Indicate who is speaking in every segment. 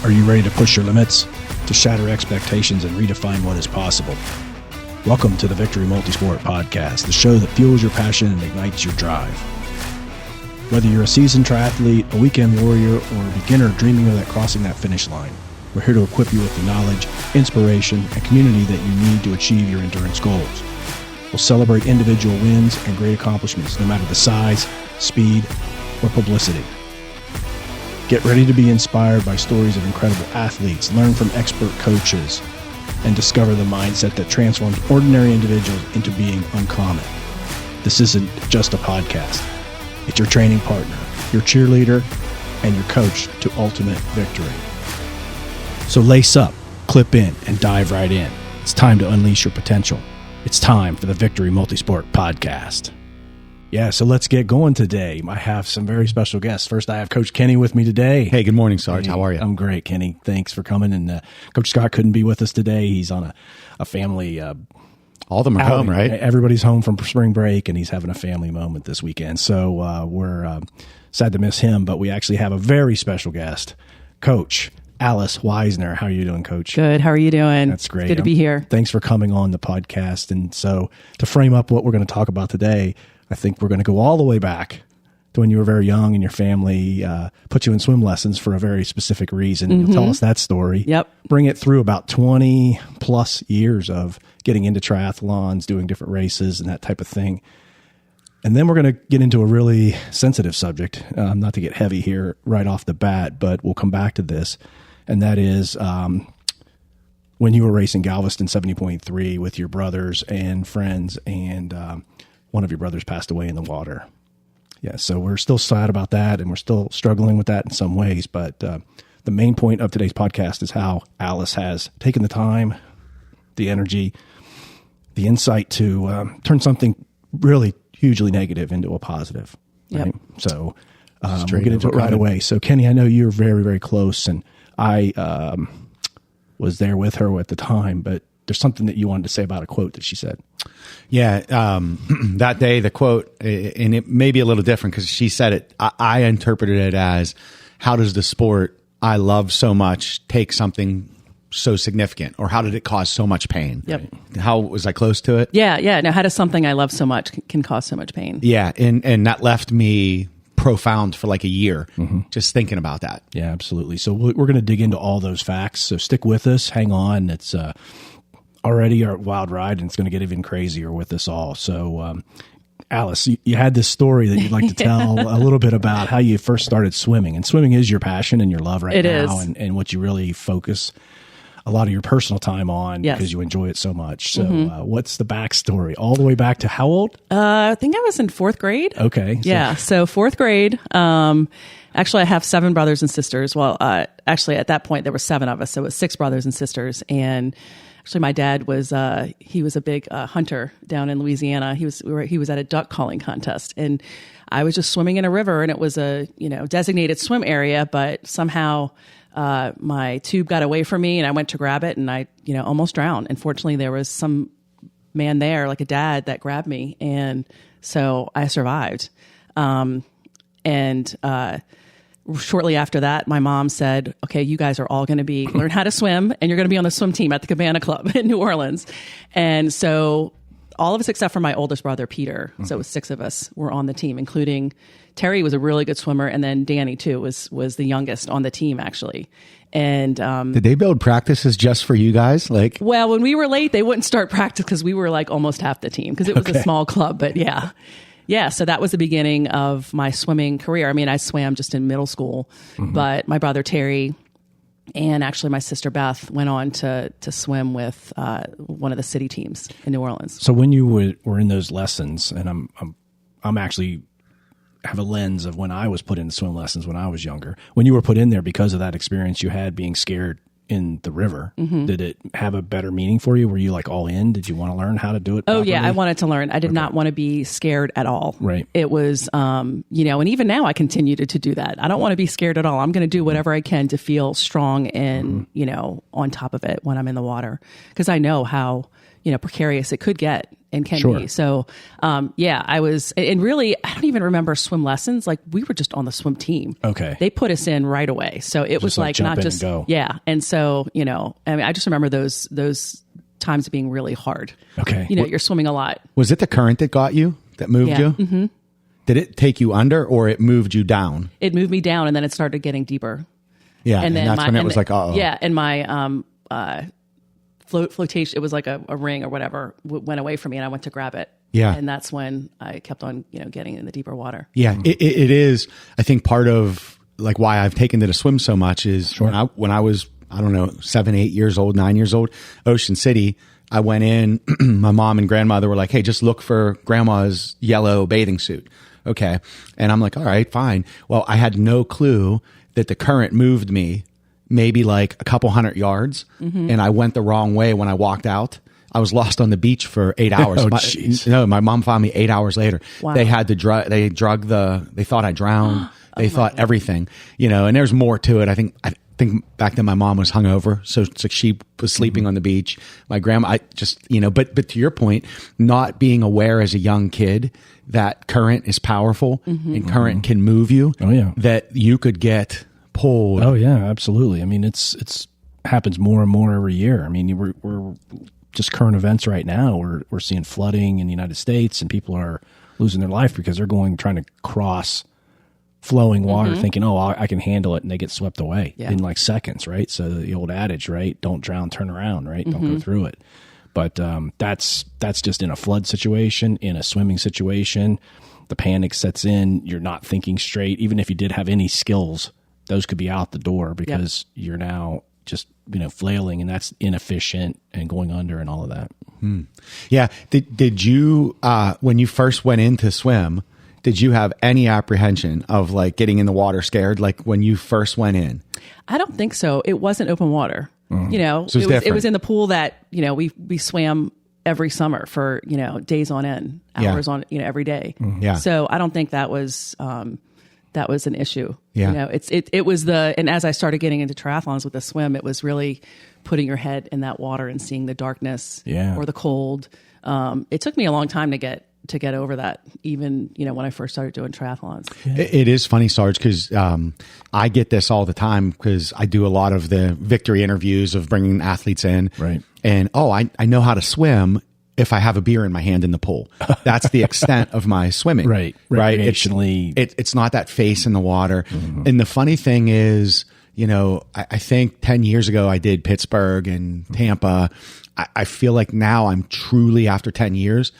Speaker 1: Are you ready to push your limits, to shatter expectations and redefine what is possible? Welcome to the Victory Multisport podcast, the show that fuels your passion and ignites your drive. Whether you're a seasoned triathlete, a weekend warrior, or a beginner dreaming of crossing that finish line, we're here to equip you with the knowledge, inspiration, and community that you need to achieve your endurance goals. We'll celebrate individual wins and great accomplishments, no matter the size, speed, or publicity. Get ready to be inspired by stories of incredible athletes, learn from expert coaches, and discover the mindset that transforms ordinary individuals into being uncommon. This isn't just a podcast. It's your training partner, your cheerleader, and your coach to ultimate victory. So lace up, clip in, and dive right in. It's time to unleash your potential. It's time for the Victory Multisport podcast. Yeah, so let's get going today. I have some very special guests. First, I have Coach Kenny with me today.
Speaker 2: Hey, good morning, Sarge. How are you?
Speaker 1: I'm great, Kenny. Thanks for coming. And Coach Scott couldn't be with us today. He's on a family
Speaker 2: all of them are home, right?
Speaker 1: Everybody's home from spring break, and he's having a family moment this weekend. So we're sad to miss him, but we actually have a very special guest, Coach Alice Weisner. How are you doing, Coach?
Speaker 3: Good. How are you doing?
Speaker 1: That's great.
Speaker 3: It's good to be here.
Speaker 1: Thanks for coming on the podcast. And so to frame up what we're going to talk about today, I think we're going to go all the way back to when you were very young and your family put you in swim lessons for a very specific reason. And you'll tell us that story.
Speaker 3: Yep.
Speaker 1: Bring it through about 20 plus years of getting into triathlons, doing different races and that type of thing. And then we're going to get into a really sensitive subject, not to get heavy here right off the bat, but we'll come back to this. And that is when you were racing Galveston 70.3 with your brothers and friends, and one of your brothers passed away in the water. Yeah, so we're still sad about that, and we're still struggling with that in some ways. But the main point of today's podcast is how Alice has taken the time, the energy, the insight to turn something really hugely negative into a positive. Right? Yep. So we'll get into it right away. So, Kenny, I know you're very, very close, and I was there with her at the time, but there's something that you wanted to say about a quote that she said.
Speaker 2: Yeah. That day, the quote, and it may be a little different because she said it, I interpreted it as, how does the sport I love so much take something so significant, or how did it cause so much pain?
Speaker 3: Yep.
Speaker 2: How was I close to it?
Speaker 3: Yeah. Now, how does something I love so much can cause so much pain?
Speaker 2: Yeah. And that left me profound for like a year, just thinking about that.
Speaker 1: Yeah, absolutely. So we're going to dig into all those facts. So stick with us. Hang on. It's already a wild ride, and it's going to get even crazier with us all. So, Alice, you had this story that you'd like to tell a little bit about how you first started swimming. And swimming is your passion and your love right now, and what you really focus a lot of your personal time on because you enjoy it so much. So what's the backstory? All the way back to how old?
Speaker 3: I think I was in fourth grade.
Speaker 1: Okay.
Speaker 3: Yeah. So fourth grade. Actually, I have 7 brothers and sisters. Well, actually at that point there were 7 of us. So it was 6 brothers and sisters. And actually my dad was, he was a big hunter down in Louisiana. He was at a duck calling contest, and I was just swimming in a river, and it was a, designated swim area, but somehow my tube got away from me, and I went to grab it, and I, almost drowned. And fortunately, there was some man there, like a dad, that grabbed me, and so I survived. Shortly after that, my mom said, "Okay, you guys are all going to learn how to swim, and you're going to be on the swim team at the Cabana Club in New Orleans." And so all of us except for my oldest brother, Peter, so it was 6 of us, were on the team, including Terry was a really good swimmer, and then Danny too was the youngest on the team, actually. And
Speaker 2: did they build practices just for you guys?
Speaker 3: Well, when we were late, they wouldn't start practice because we were like almost half the team, because it was a small club. But yeah, so that was the beginning of my swimming career. I mean, I swam just in middle school, but my brother Terry and actually my sister Beth went on to swim with one of the city teams in New Orleans.
Speaker 1: So when you were in those lessons, and I'm actually have a lens of when I was put into swim lessons when I was younger. When you were put in there because of that experience you had being scared in the river, did it have a better meaning for you? Were you like all in? Did you want to learn how to do it properly?
Speaker 3: Oh yeah, I wanted to learn. I did not want to be scared at all.
Speaker 1: Right.
Speaker 3: It was, and even now I continue to do that. I don't want to be scared at all. I'm going to do whatever I can to feel strong and, on top of it when I'm in the water. Because I know how, precarious it could get and can
Speaker 1: Sure.
Speaker 3: be. So, I was, and really, I don't even remember swim lessons. Like we were just on the swim team.
Speaker 1: Okay.
Speaker 3: They put us in right away. So it was like
Speaker 1: jump
Speaker 3: not
Speaker 1: in
Speaker 3: just,
Speaker 1: and go.
Speaker 3: yeah. And so, I just remember those times being really hard.
Speaker 1: Okay.
Speaker 3: You're swimming a lot.
Speaker 2: Was it the current that got you, that moved
Speaker 3: Yeah.
Speaker 2: you?
Speaker 3: Mm-hmm.
Speaker 2: Did it take you under or it moved you down?
Speaker 3: It moved me down and then it started getting deeper.
Speaker 2: Yeah. And that's when it was like, uh-oh.
Speaker 3: Yeah. And my, flotation, it was like a ring or whatever, went away from me and I went to grab it.
Speaker 2: Yeah.
Speaker 3: And that's when I kept on, getting in the deeper water.
Speaker 2: Yeah, it is. I think part of like why I've taken to the swim so much is when I was, I don't know, 7, 8 years old, 9 years old, Ocean City, I went in, my mom and grandmother were like, hey, just look for grandma's yellow bathing suit. Okay. And I'm like, all right, fine. Well, I had no clue that the current moved me maybe like a couple 100 yards. And I went the wrong way when I walked out. I was lost on the beach for 8 hours.
Speaker 1: Oh, jeez.
Speaker 2: My mom found me 8 hours later.
Speaker 3: Wow.
Speaker 2: They had to they thought I drowned. They thought everything, and there's more to it. I think back then my mom was hungover. So it's like she was sleeping on the beach. My grandma, I just, but to your point, not being aware as a young kid that current is powerful and current can move you.
Speaker 1: Oh, yeah.
Speaker 2: That you could get pulled.
Speaker 1: Oh yeah, absolutely. I mean, it's happens more and more every year. I mean, we're just current events right now. We're seeing flooding in the United States, and people are losing their life because they're trying to cross flowing water, thinking, "Oh, I can handle it," and they get swept away in like seconds, right? So the old adage, right? Don't drown, turn around, right? Don't go through it. But that's just in a flood situation, in a swimming situation. The panic sets in. You're not thinking straight. Even if you did have any skills, those could be out the door because you're now just, flailing, and that's inefficient and going under and all of that.
Speaker 2: Yeah. Did you, when you first went in to swim, did you have any apprehension of like getting in the water scared? Like when you first went in?
Speaker 3: I don't think so. It wasn't open water.
Speaker 2: So
Speaker 3: it was in the pool that, we swam every summer for, days on end, hours on, every day.
Speaker 2: Yeah.
Speaker 3: So I don't think that was an issue.
Speaker 2: Yeah.
Speaker 3: It was and as I started getting into triathlons with the swim, it was really putting your head in that water and seeing the darkness or the cold. It took me a long time to get over that, even, when I first started doing triathlons.
Speaker 2: It is funny, Sarge, because I get this all the time because I do a lot of the victory interviews of bringing athletes in.
Speaker 1: Right.
Speaker 2: And, I know how to swim if I have a beer in my hand in the pool. That's the extent of my swimming.
Speaker 1: Right.
Speaker 2: Recreationally. It's not that face in the water. And the funny thing is, I think 10 years ago I did Pittsburgh and Tampa. I feel like now I'm truly, after 10 years,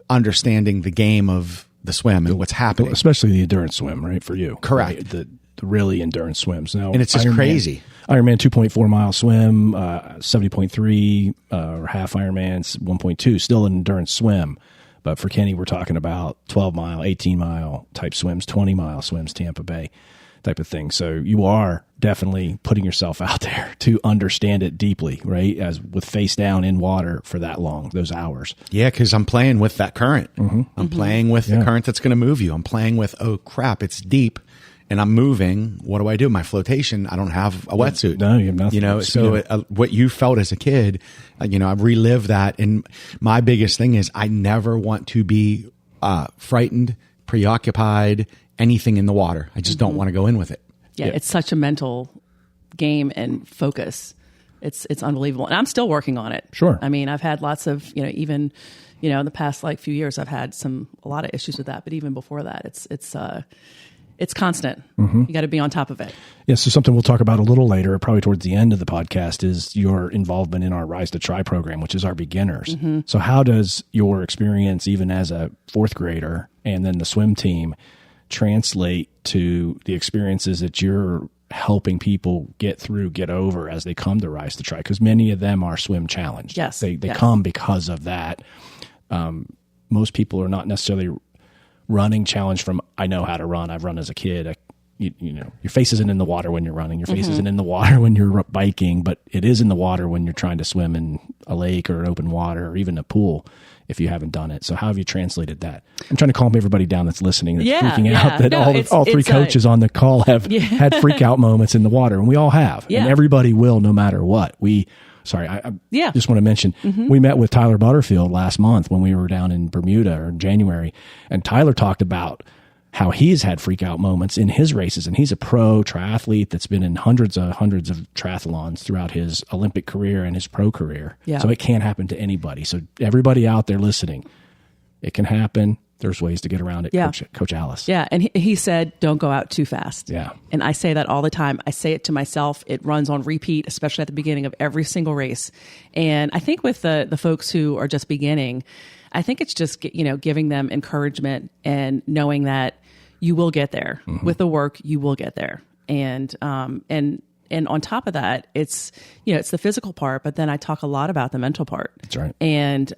Speaker 2: understanding the game of the swim and what's happening.
Speaker 1: Especially the endurance swim, right, for you.
Speaker 2: Correct.
Speaker 1: Right? The really endurance swims. Now,
Speaker 2: and it's just crazy.
Speaker 1: Ironman 2.4 mile swim, 70.3 or half Ironman 1.2, still an endurance swim. But for Kenny, we're talking about 12 mile, 18 mile type swims, 20 mile swims, Tampa Bay type of thing. So you are definitely putting yourself out there to understand it deeply, right? As with face down in water for that long, those hours.
Speaker 2: Yeah, because I'm playing with that current. I'm playing with the current that's going to move you. I'm playing with, oh crap, it's deep and I'm moving. What do I do? My flotation, I don't have a wetsuit.
Speaker 1: No, you have nothing.
Speaker 2: So what you felt as a kid, I've relived that. And my biggest thing is I never want to be frightened, preoccupied, anything in the water. I just don't want to go in with it.
Speaker 3: Yeah, it's such a mental game and focus. It's unbelievable. And I'm still working on it.
Speaker 1: Sure.
Speaker 3: I mean, I've had lots of, even, in the past few years, I've had a lot of issues with that. But even before that, it's constant. You got to be on top of it.
Speaker 1: Yeah. So something we'll talk about a little later, probably towards the end of the podcast, is your involvement in our Rise to Try program, which is our beginners. So how does your experience, even as a fourth grader and then the swim team, translate to the experiences that you're helping people get over as they come to Rise to Try? Because many of them are swim challenged.
Speaker 3: Yes.
Speaker 1: They come because of that. Most people are not necessarily running challenged from, I know how to run. I've run as a kid. Your face isn't in the water when you're running. Your face isn't in the water when you're biking, but it is in the water when you're trying to swim in a lake or open water or even a pool if you haven't done it. So how have you translated that? I'm trying to calm everybody down that's listening, that's freaking out that all three coaches on the call have had freak out moments in the water, and we all have. And everybody will, no matter what. sorry, I
Speaker 3: Yeah.
Speaker 1: just want to mention, we met with Tyler Butterfield last month when we were down in Bermuda or in January, and Tyler talked about how he's had freak out moments in his races. And he's a pro triathlete that's been in hundreds of triathlons throughout his Olympic career and his pro career.
Speaker 3: Yeah.
Speaker 1: So it can happen to anybody. So everybody out there listening, it can happen. There's ways to get around it.
Speaker 3: Yeah.
Speaker 1: Coach Alice.
Speaker 3: Yeah. And he said, don't go out too fast.
Speaker 1: Yeah.
Speaker 3: And I say that all the time. I say it to myself. It runs on repeat, especially at the beginning of every single race. And I think with the folks who are just beginning, I think it's just, giving them encouragement and knowing that you will get there. With the work, you will get there. And on top of that, it's the physical part, but then I talk a lot about the mental part.
Speaker 1: That's right.
Speaker 3: And,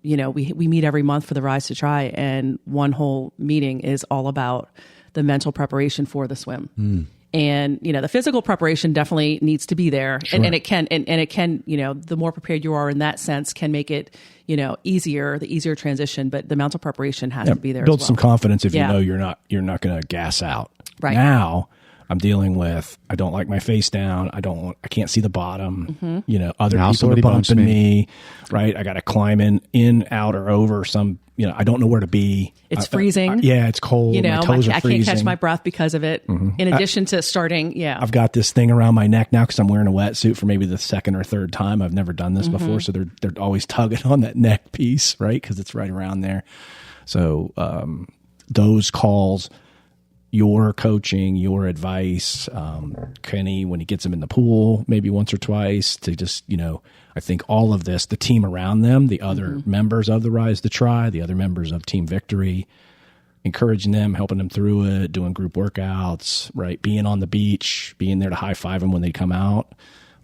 Speaker 3: we meet every month for the Rise to Try, and one whole meeting is all about the mental preparation for the swim. And, the physical preparation definitely needs to be there.
Speaker 1: Sure.
Speaker 3: And it can, the more prepared you are in that sense can make it, the easier transition, but the mental preparation has to be there
Speaker 1: Build
Speaker 3: as well.
Speaker 1: some confidence if you know you're not going to gas out.
Speaker 3: Right.
Speaker 1: Now I'm dealing with, I don't like my face down. I can't see the bottom. Other
Speaker 2: Now
Speaker 1: people
Speaker 2: somebody
Speaker 1: are bumping
Speaker 2: bumps
Speaker 1: me, right? I got to climb in, out, or over some, I don't know where to be.
Speaker 3: It's freezing.
Speaker 1: It's cold. My toes are
Speaker 3: I
Speaker 1: freezing.
Speaker 3: can't catch my breath because of it. In addition to starting,
Speaker 1: I've got this thing around my neck now because I'm wearing a wetsuit for maybe the second or third time. I've never done this before, so they're always tugging on that neck piece, right? Because it's right around there. So those calls, your coaching, your advice, Kenny, when he gets them in the pool, maybe once or twice, to just, I think all of this, the team around them, the other members of the Rise to Try, the other members of Team Victory, encouraging them, helping them through it, doing group workouts, right? Being on the beach, being there to high five them when they come out.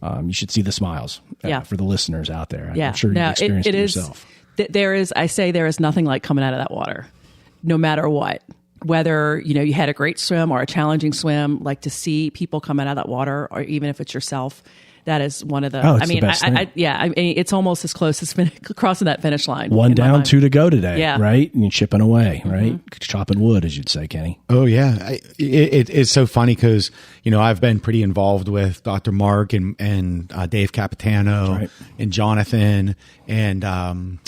Speaker 1: You should see the smiles for the listeners out there. I'm sure you've experienced it yourself.
Speaker 3: There is nothing like coming out of that water, no matter what. Whether, you had a great swim or a challenging swim, like to see people come out of that water, or even if it's yourself, that is one of the,
Speaker 1: the best thing.
Speaker 3: It's almost as close as crossing that finish line.
Speaker 1: One down, two to go today,
Speaker 3: Yeah.
Speaker 1: right? And you're chipping away, right? Chopping wood, as you'd say, Kenny.
Speaker 2: Oh yeah, it's so funny because I've been pretty involved with Dr. Mark and Dave Capitano and Jonathan and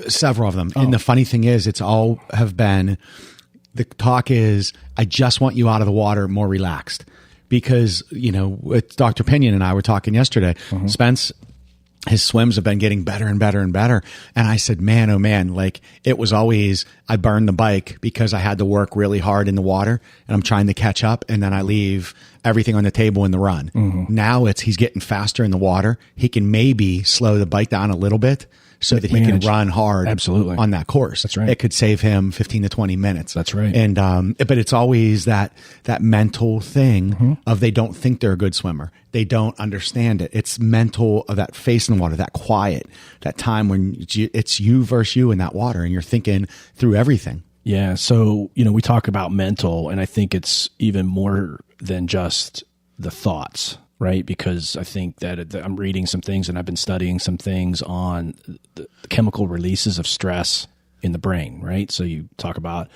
Speaker 2: several of them. And the funny thing is, it's all have been. The talk is, I just want you out of the water more relaxed, because with Dr. Pinion and I were talking yesterday. Spence, his swims have been getting better and better and better. And I said, man, oh man, like it was always, I burned the bike because I had to work really hard in the water and I'm trying to catch up. And then I leave everything on the table in the run. Now he's getting faster in the water. He can maybe slow the bike down a little bit so that he can run hard on that course.
Speaker 1: That's right.
Speaker 2: It could save him 15 to 20 minutes.
Speaker 1: That's right.
Speaker 2: And, but it's always that mental thing of they don't think they're a good swimmer. They don't understand it. It's mental of that face in the water, that quiet, that time when it's you versus you in that water and you're thinking through everything.
Speaker 1: Yeah. So, we talk about mental, and I think it's even more than just the thoughts, right? Because I think that I'm reading some things and I've been studying some things on the chemical releases of stress in the brain, right? So you talk about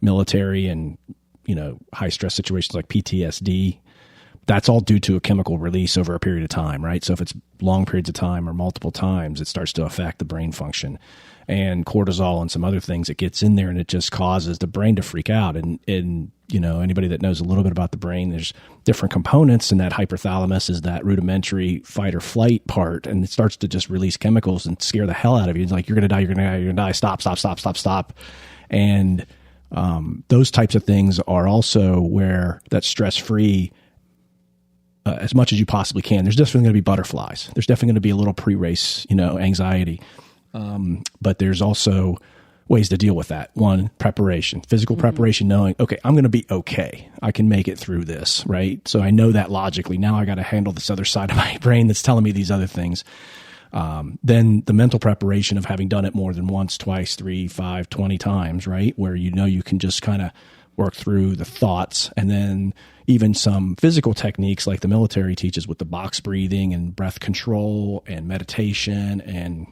Speaker 1: military and, high stress situations like PTSD. That's all due to a chemical release over a period of time, right? So if it's long periods of time or multiple times, it starts to affect the brain function. And cortisol and some other things, it gets in there and it just causes the brain to freak out. And anybody that knows a little bit about the brain, there's different components, and that hypothalamus is that rudimentary fight or flight part, and it starts to just release chemicals and scare the hell out of you. It's like, you're going to die, you're going to die, you're going to die, stop. And those types of things are also where that stress-free, as much as you possibly can. There's definitely going to be butterflies. There's definitely going to be a little pre-race, anxiety. But there's also ways to deal with that. One, preparation, physical preparation, knowing, okay, I'm going to be okay. I can make it through this, right? So I know that logically. Now I got to handle this other side of my brain that's telling me these other things. Then the mental preparation of having done it more than once, twice, 3, 5, 20 times, right? Where you can just kind of work through the thoughts, and then even some physical techniques like the military teaches with the box breathing and breath control and meditation and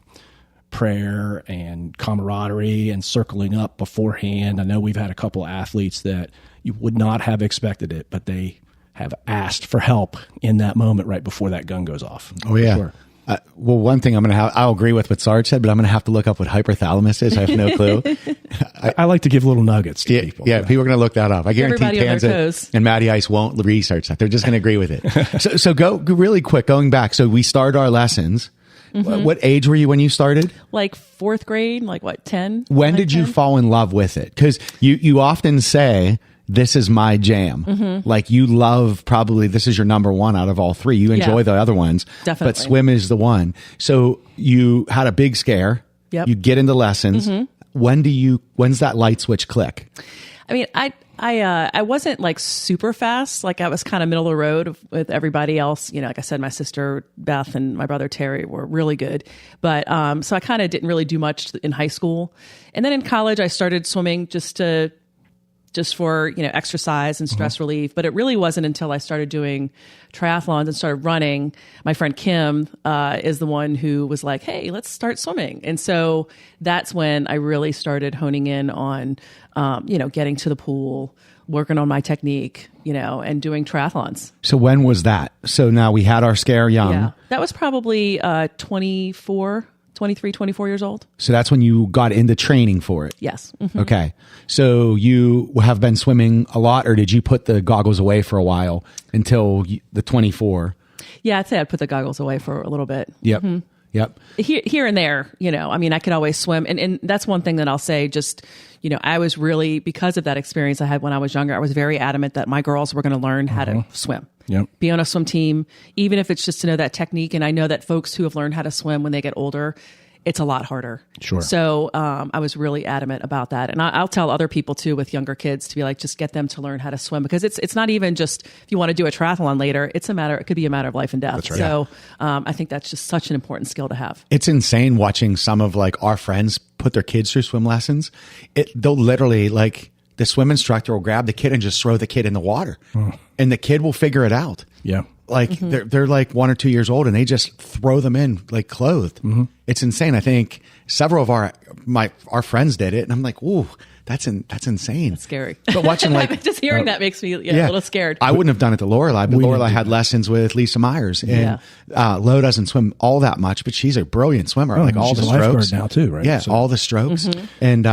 Speaker 1: prayer and camaraderie and circling up beforehand. I know we've had a couple athletes that you would not have expected it, but they have asked for help in that moment right before that gun goes off.
Speaker 2: Oh, yeah.
Speaker 1: For sure.
Speaker 2: Well, one thing I'll agree with what Sarge said, but I'm going to have to look up what hypothalamus is. I have no clue.
Speaker 1: I like to give little nuggets to people.
Speaker 2: Yeah, people are going to look that up. I guarantee
Speaker 3: Everybody on their toes.
Speaker 2: Tanza and Matty Ice won't research that. They're just going to agree with it. So go really quick, going back. So we started our lessons. What age were you when you started?
Speaker 3: Like fourth grade, like what, 10?
Speaker 2: When
Speaker 3: Like
Speaker 2: did you
Speaker 3: 10?
Speaker 2: fall in love with it? Because you often say, this is my jam. Like you love, probably this is your number one out of all three. You enjoy the other ones,
Speaker 3: Definitely.
Speaker 2: but swim is the one. So you had a big scare.
Speaker 3: Yep.
Speaker 2: You get into lessons. When's that light switch click?
Speaker 3: I mean, I wasn't like super fast. Like I was kind of middle of the road with everybody else. You know, like I said, my sister Beth and my brother Terry were really good. But so I kind of didn't really do much in high school. And then in college, I started swimming just for, you know, exercise and stress relief. But it really wasn't until I started doing triathlons and started running. My friend Kim is the one who was like, hey, let's start swimming. And so that's when I really started honing in on, you know, getting to the pool, working on my technique, you know, and doing triathlons.
Speaker 2: So when was that? So now we had our scare young.
Speaker 3: Yeah. That was probably 23, 24 years old.
Speaker 2: So that's when you got into training for it.
Speaker 3: Yes.
Speaker 2: Okay. So you have been swimming a lot, or did you put the goggles away for a while until the 24?
Speaker 3: Yeah, I'd say I'd put the goggles away for a little bit.
Speaker 2: Yep. Yep.
Speaker 3: Here and there, you know, I mean, I could always swim. And that's one thing that I'll say, just, you know, I was really, because of that experience I had when I was younger, I was very adamant that my girls were going to learn how to swim.
Speaker 1: Yep.
Speaker 3: Be on a swim team, even if it's just to know that technique. And I know that folks who have learned how to swim when they get older, it's a lot harder.
Speaker 1: Sure.
Speaker 3: So I was really adamant about that. And I'll tell other people too with younger kids to be like, just get them to learn how to swim, because it's not even just if you want to do a triathlon later, it could be a matter of life and death.
Speaker 1: That's right.
Speaker 3: So I think that's just such an important skill to have.
Speaker 2: It's insane watching some of like our friends put their kids through swim lessons. They'll literally, like, the swim instructor will grab the kid and just throw the kid in the water, and the kid will figure it out.
Speaker 1: Yeah.
Speaker 2: Like they're like 1 or 2 years old and they just throw them in like clothed. It's insane. I think several of our friends did it, and I'm like, ooh, that's insane.
Speaker 3: It's scary.
Speaker 2: But watching like
Speaker 3: just hearing that makes me a little scared.
Speaker 2: I wouldn't have done it to Lorelei, but Lorelei had lessons with Lisa Myers, and Lo doesn't swim all that much, but she's a brilliant swimmer. Like all the
Speaker 1: she's a lifeguard
Speaker 2: strokes
Speaker 1: now too, right?
Speaker 2: Yeah, all the strokes. And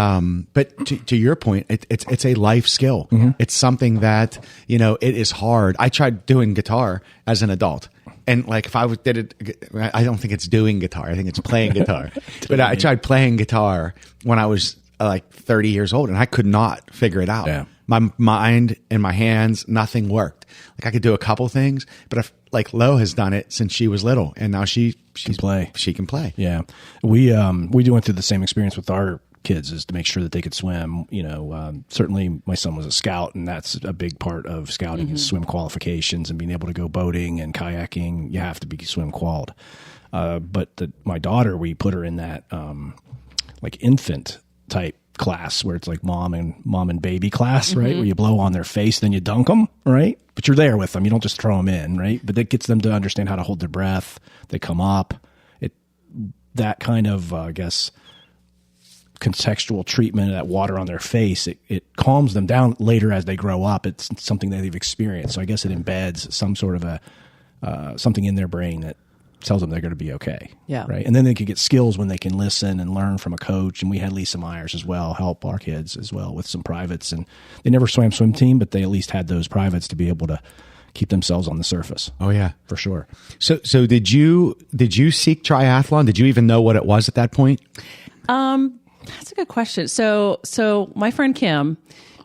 Speaker 2: but to your point, it's a life skill. It's something that, you know, it is hard. I tried doing guitar as an adult. And like if I did it, I don't think it's doing guitar. I think it's playing guitar. But I tried playing guitar when I was like 30 years old, and I could not figure it out.
Speaker 1: Yeah.
Speaker 2: My mind and my hands, nothing worked. Like I could do a couple things, but like Lo has done it since she was little, and now she can play. She can play.
Speaker 1: Yeah, we went through the same experience with our kids, is to make sure that they could swim. You know, certainly my son was a scout, and that's a big part of scouting is swim qualifications and being able to go boating and kayaking. You have to be swim qualified. But my daughter, we put her in that like infant type class where it's like mom and baby class, right? Where you blow on their face, then you dunk them, right? But you're there with them. You don't just throw them in, right? But that gets them to understand how to hold their breath. They come up. That kind of, I guess, contextual treatment of that water on their face, it calms them down later as they grow up. It's something that they've experienced. So I guess it embeds some sort of something in their brain that tells them they're going to be okay.
Speaker 3: Yeah.
Speaker 1: Right. And then they can get skills when they can listen and learn from a coach. And we had Lisa Myers as well help our kids as well with some privates. And they never swam swim team, but they at least had those privates to be able to keep themselves on the surface.
Speaker 2: Oh yeah,
Speaker 1: for sure.
Speaker 2: So did you seek triathlon? Did you even know what it was at that point?
Speaker 3: That's a good question. So my friend Kim,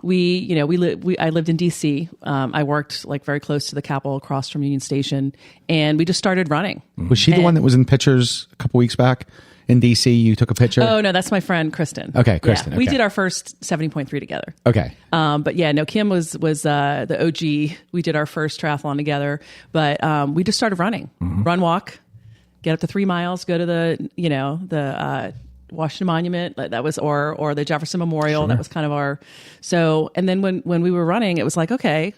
Speaker 3: I lived in DC. I worked like very close to the Capitol, across from Union Station, and we just started running.
Speaker 2: Was she the one that was in pictures a couple weeks back in DC? You took a picture?
Speaker 3: Oh no, that's my friend Kristen.
Speaker 2: Okay, Kristen.
Speaker 3: Yeah, we did our first 70.3 together.
Speaker 2: Okay.
Speaker 3: But yeah, no, Kim was the OG. We did our first triathlon together, but we just started running, run, walk, get up to 3 miles, go to the Washington Monument, that was, or the Jefferson Memorial. Sure. That was kind of our, and then when we were running, it was like, okay,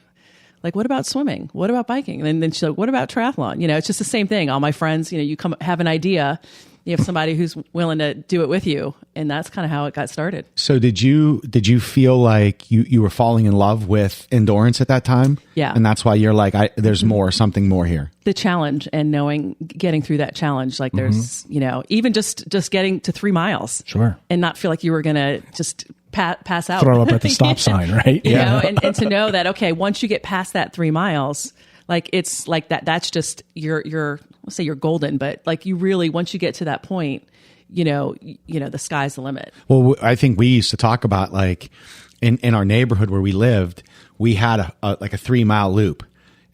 Speaker 3: like what about swimming? What about biking? And then she's like, what about triathlon? You know, it's just the same thing. All my friends, you come have an idea, You have somebody who's willing to do it with you. And that's kind of how it got started.
Speaker 2: So did you feel like you were falling in love with endurance at that time?
Speaker 3: Yeah.
Speaker 2: And that's why you're like, there's something more here.
Speaker 3: The challenge and getting through that challenge, like there's, even just getting to 3 miles.
Speaker 1: Sure.
Speaker 3: And not feel like you were going to just pass out.
Speaker 1: Throw up at the stop sign, right?
Speaker 3: You know, and to know that, okay, once you get past that 3 miles, like it's like that's just you're let's say you're golden, but like you really, once you get to that point, the sky's the limit.
Speaker 2: Well, I think we used to talk about like in our neighborhood where we lived, we had like a 3 mile loop.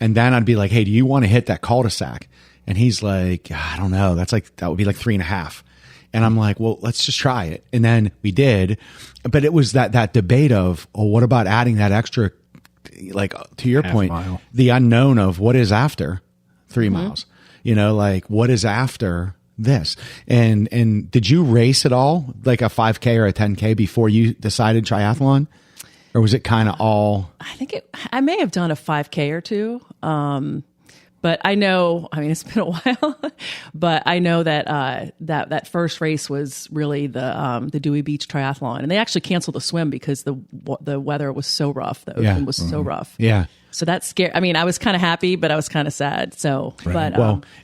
Speaker 2: And then I'd be like, hey, do you want to hit that cul-de-sac? And he's that would be like 3.5. And I'm like, well, let's just try it. And then we did. But it was that debate of, what about adding that extra, like to your point,
Speaker 1: mile.
Speaker 2: The unknown of what is after 3 miles, like what is after this. And did you race at all, like a 5K or a 10K before you decided triathlon? Or was it kind of all?
Speaker 3: I may have done a 5K or two. But I know, it's been a while, but I know that that first race was really the Dewey Beach Triathlon, and they actually canceled the swim because the weather was so rough. The ocean was so rough.
Speaker 2: Yeah.
Speaker 3: So that's scary. I was kind of happy, but I was kind of sad. So,
Speaker 1: right.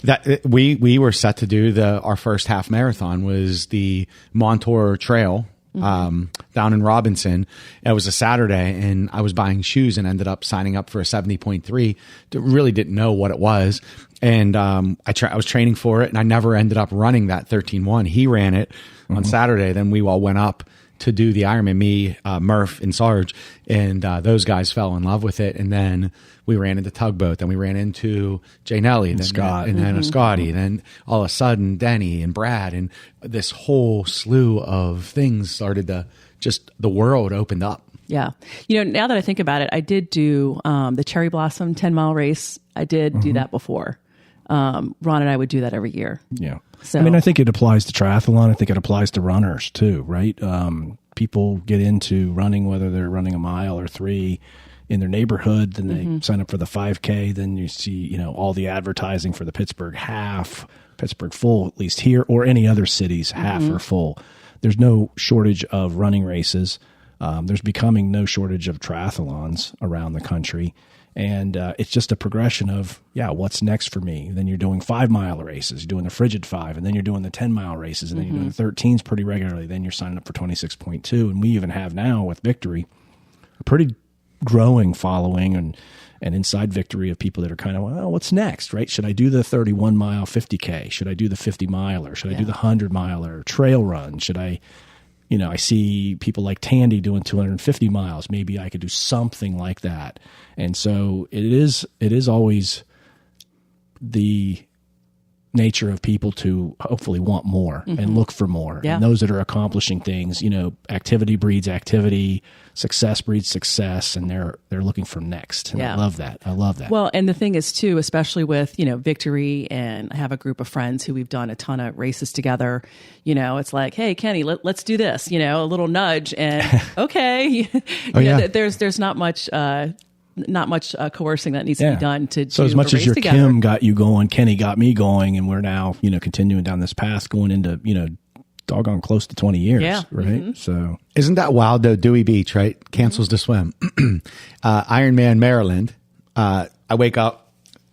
Speaker 3: But
Speaker 2: we were set to do our first half marathon was the Montour Trail. Down in Robinson. It was a Saturday and I was buying shoes and ended up signing up for a 70.3. Really didn't know what it was. And I was training for it and I never ended up running that 13.1. He ran it on Saturday. Then we all went up to do the Ironman, me, Murph and Sarge, and those guys fell in love with it. And then we ran into Tugboat, then we ran into Jay Nelly, then
Speaker 1: Scott,
Speaker 2: and then Scotty, then all of a sudden Denny and Brad, and this whole slew of things started to the world opened up.
Speaker 3: Yeah. Now that I think about it, I did do the Cherry Blossom 10-mile race. I did do that before. Ron and I would do that every year.
Speaker 1: Yeah.
Speaker 3: So,
Speaker 1: I think it applies to triathlon. I think it applies to runners too, right? People get into running, whether they're running a mile or 3 in their neighborhood, then they sign up for the 5K. Then you see, all the advertising for the Pittsburgh half, Pittsburgh full, at least here, or any other cities, half or full. There's no shortage of running races. There's becoming no shortage of triathlons around the country. And it's just a progression of, what's next for me? Then you're doing 5-mile races, you're doing the Frigid 5, and then you're doing the 10-mile races, and then you're doing the 13s pretty regularly. Then you're signing up for 26.2. And we even have now with Victory a pretty growing following and inside Victory of people that are kind of, what's next, right? Should I do the 31-mile 50K? Should I do the 50-miler? Should I do the 100-miler trail run? Should I... I see people like Tandy doing 250 miles. Maybe I could do something like that. And so it is always the nature of people to hopefully want more and look for more.
Speaker 3: Yeah.
Speaker 1: And those that are accomplishing things, activity breeds activity, success breeds success, and they're looking for next. And I love that.
Speaker 3: Well, and the thing is too, especially with, Victory, and I have a group of friends who we've done a ton of races together. It's like, hey, Kenny, let's do this, a little nudge, and okay. There's not much coercing that needs to be done to
Speaker 1: so
Speaker 3: do
Speaker 1: as much
Speaker 3: a
Speaker 1: as
Speaker 3: race
Speaker 1: your
Speaker 3: together.
Speaker 1: Kim got you going, Kenny got me going, and we're now continuing down this path going into doggone close to 20 years, right? So
Speaker 2: isn't that wild though? Dewey Beach, right? Cancels the swim. Ironman Maryland. I wake up.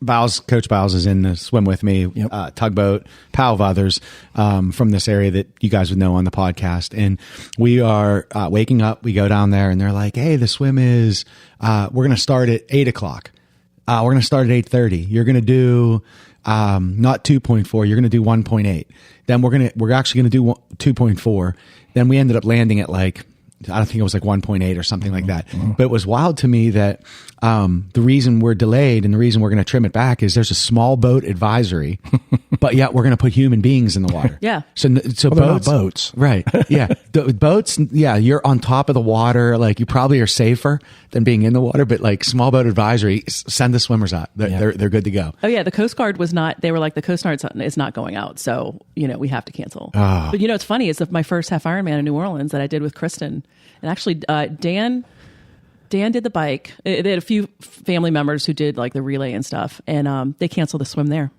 Speaker 2: Coach Biles is in the swim with me. Tugboat, pal of others from this area that you guys would know on the podcast, and we are waking up. We go down there, and they're like, "Hey, the swim is we're going to start at 8:00. We're going to start at 8:30. You're going to do not 2.4. You're going to do 1.8. Then we're actually going to do 2.4. Then we ended up landing at I don't think it was 1.8 or something like that. But it was wild to me that the reason we're delayed and the reason we're going to trim it back is there's a small boat advisory, but yet we're going to put human beings in the water.
Speaker 3: Yeah.
Speaker 2: So
Speaker 1: boats.
Speaker 2: Right. Yeah. Boats. Yeah. You're on top of the water. You probably are safer than being in the water, but small boat advisory, send the swimmers out. They're good to go.
Speaker 3: Oh yeah. The Coast Guard was not, they were like, the Coast Guard is not going out. So, we have to cancel.
Speaker 2: Oh.
Speaker 3: But it's funny is my first half Ironman in New Orleans that I did with Kristen, and actually Dan did the bike. They had a few family members who did the relay and stuff, and they canceled the swim there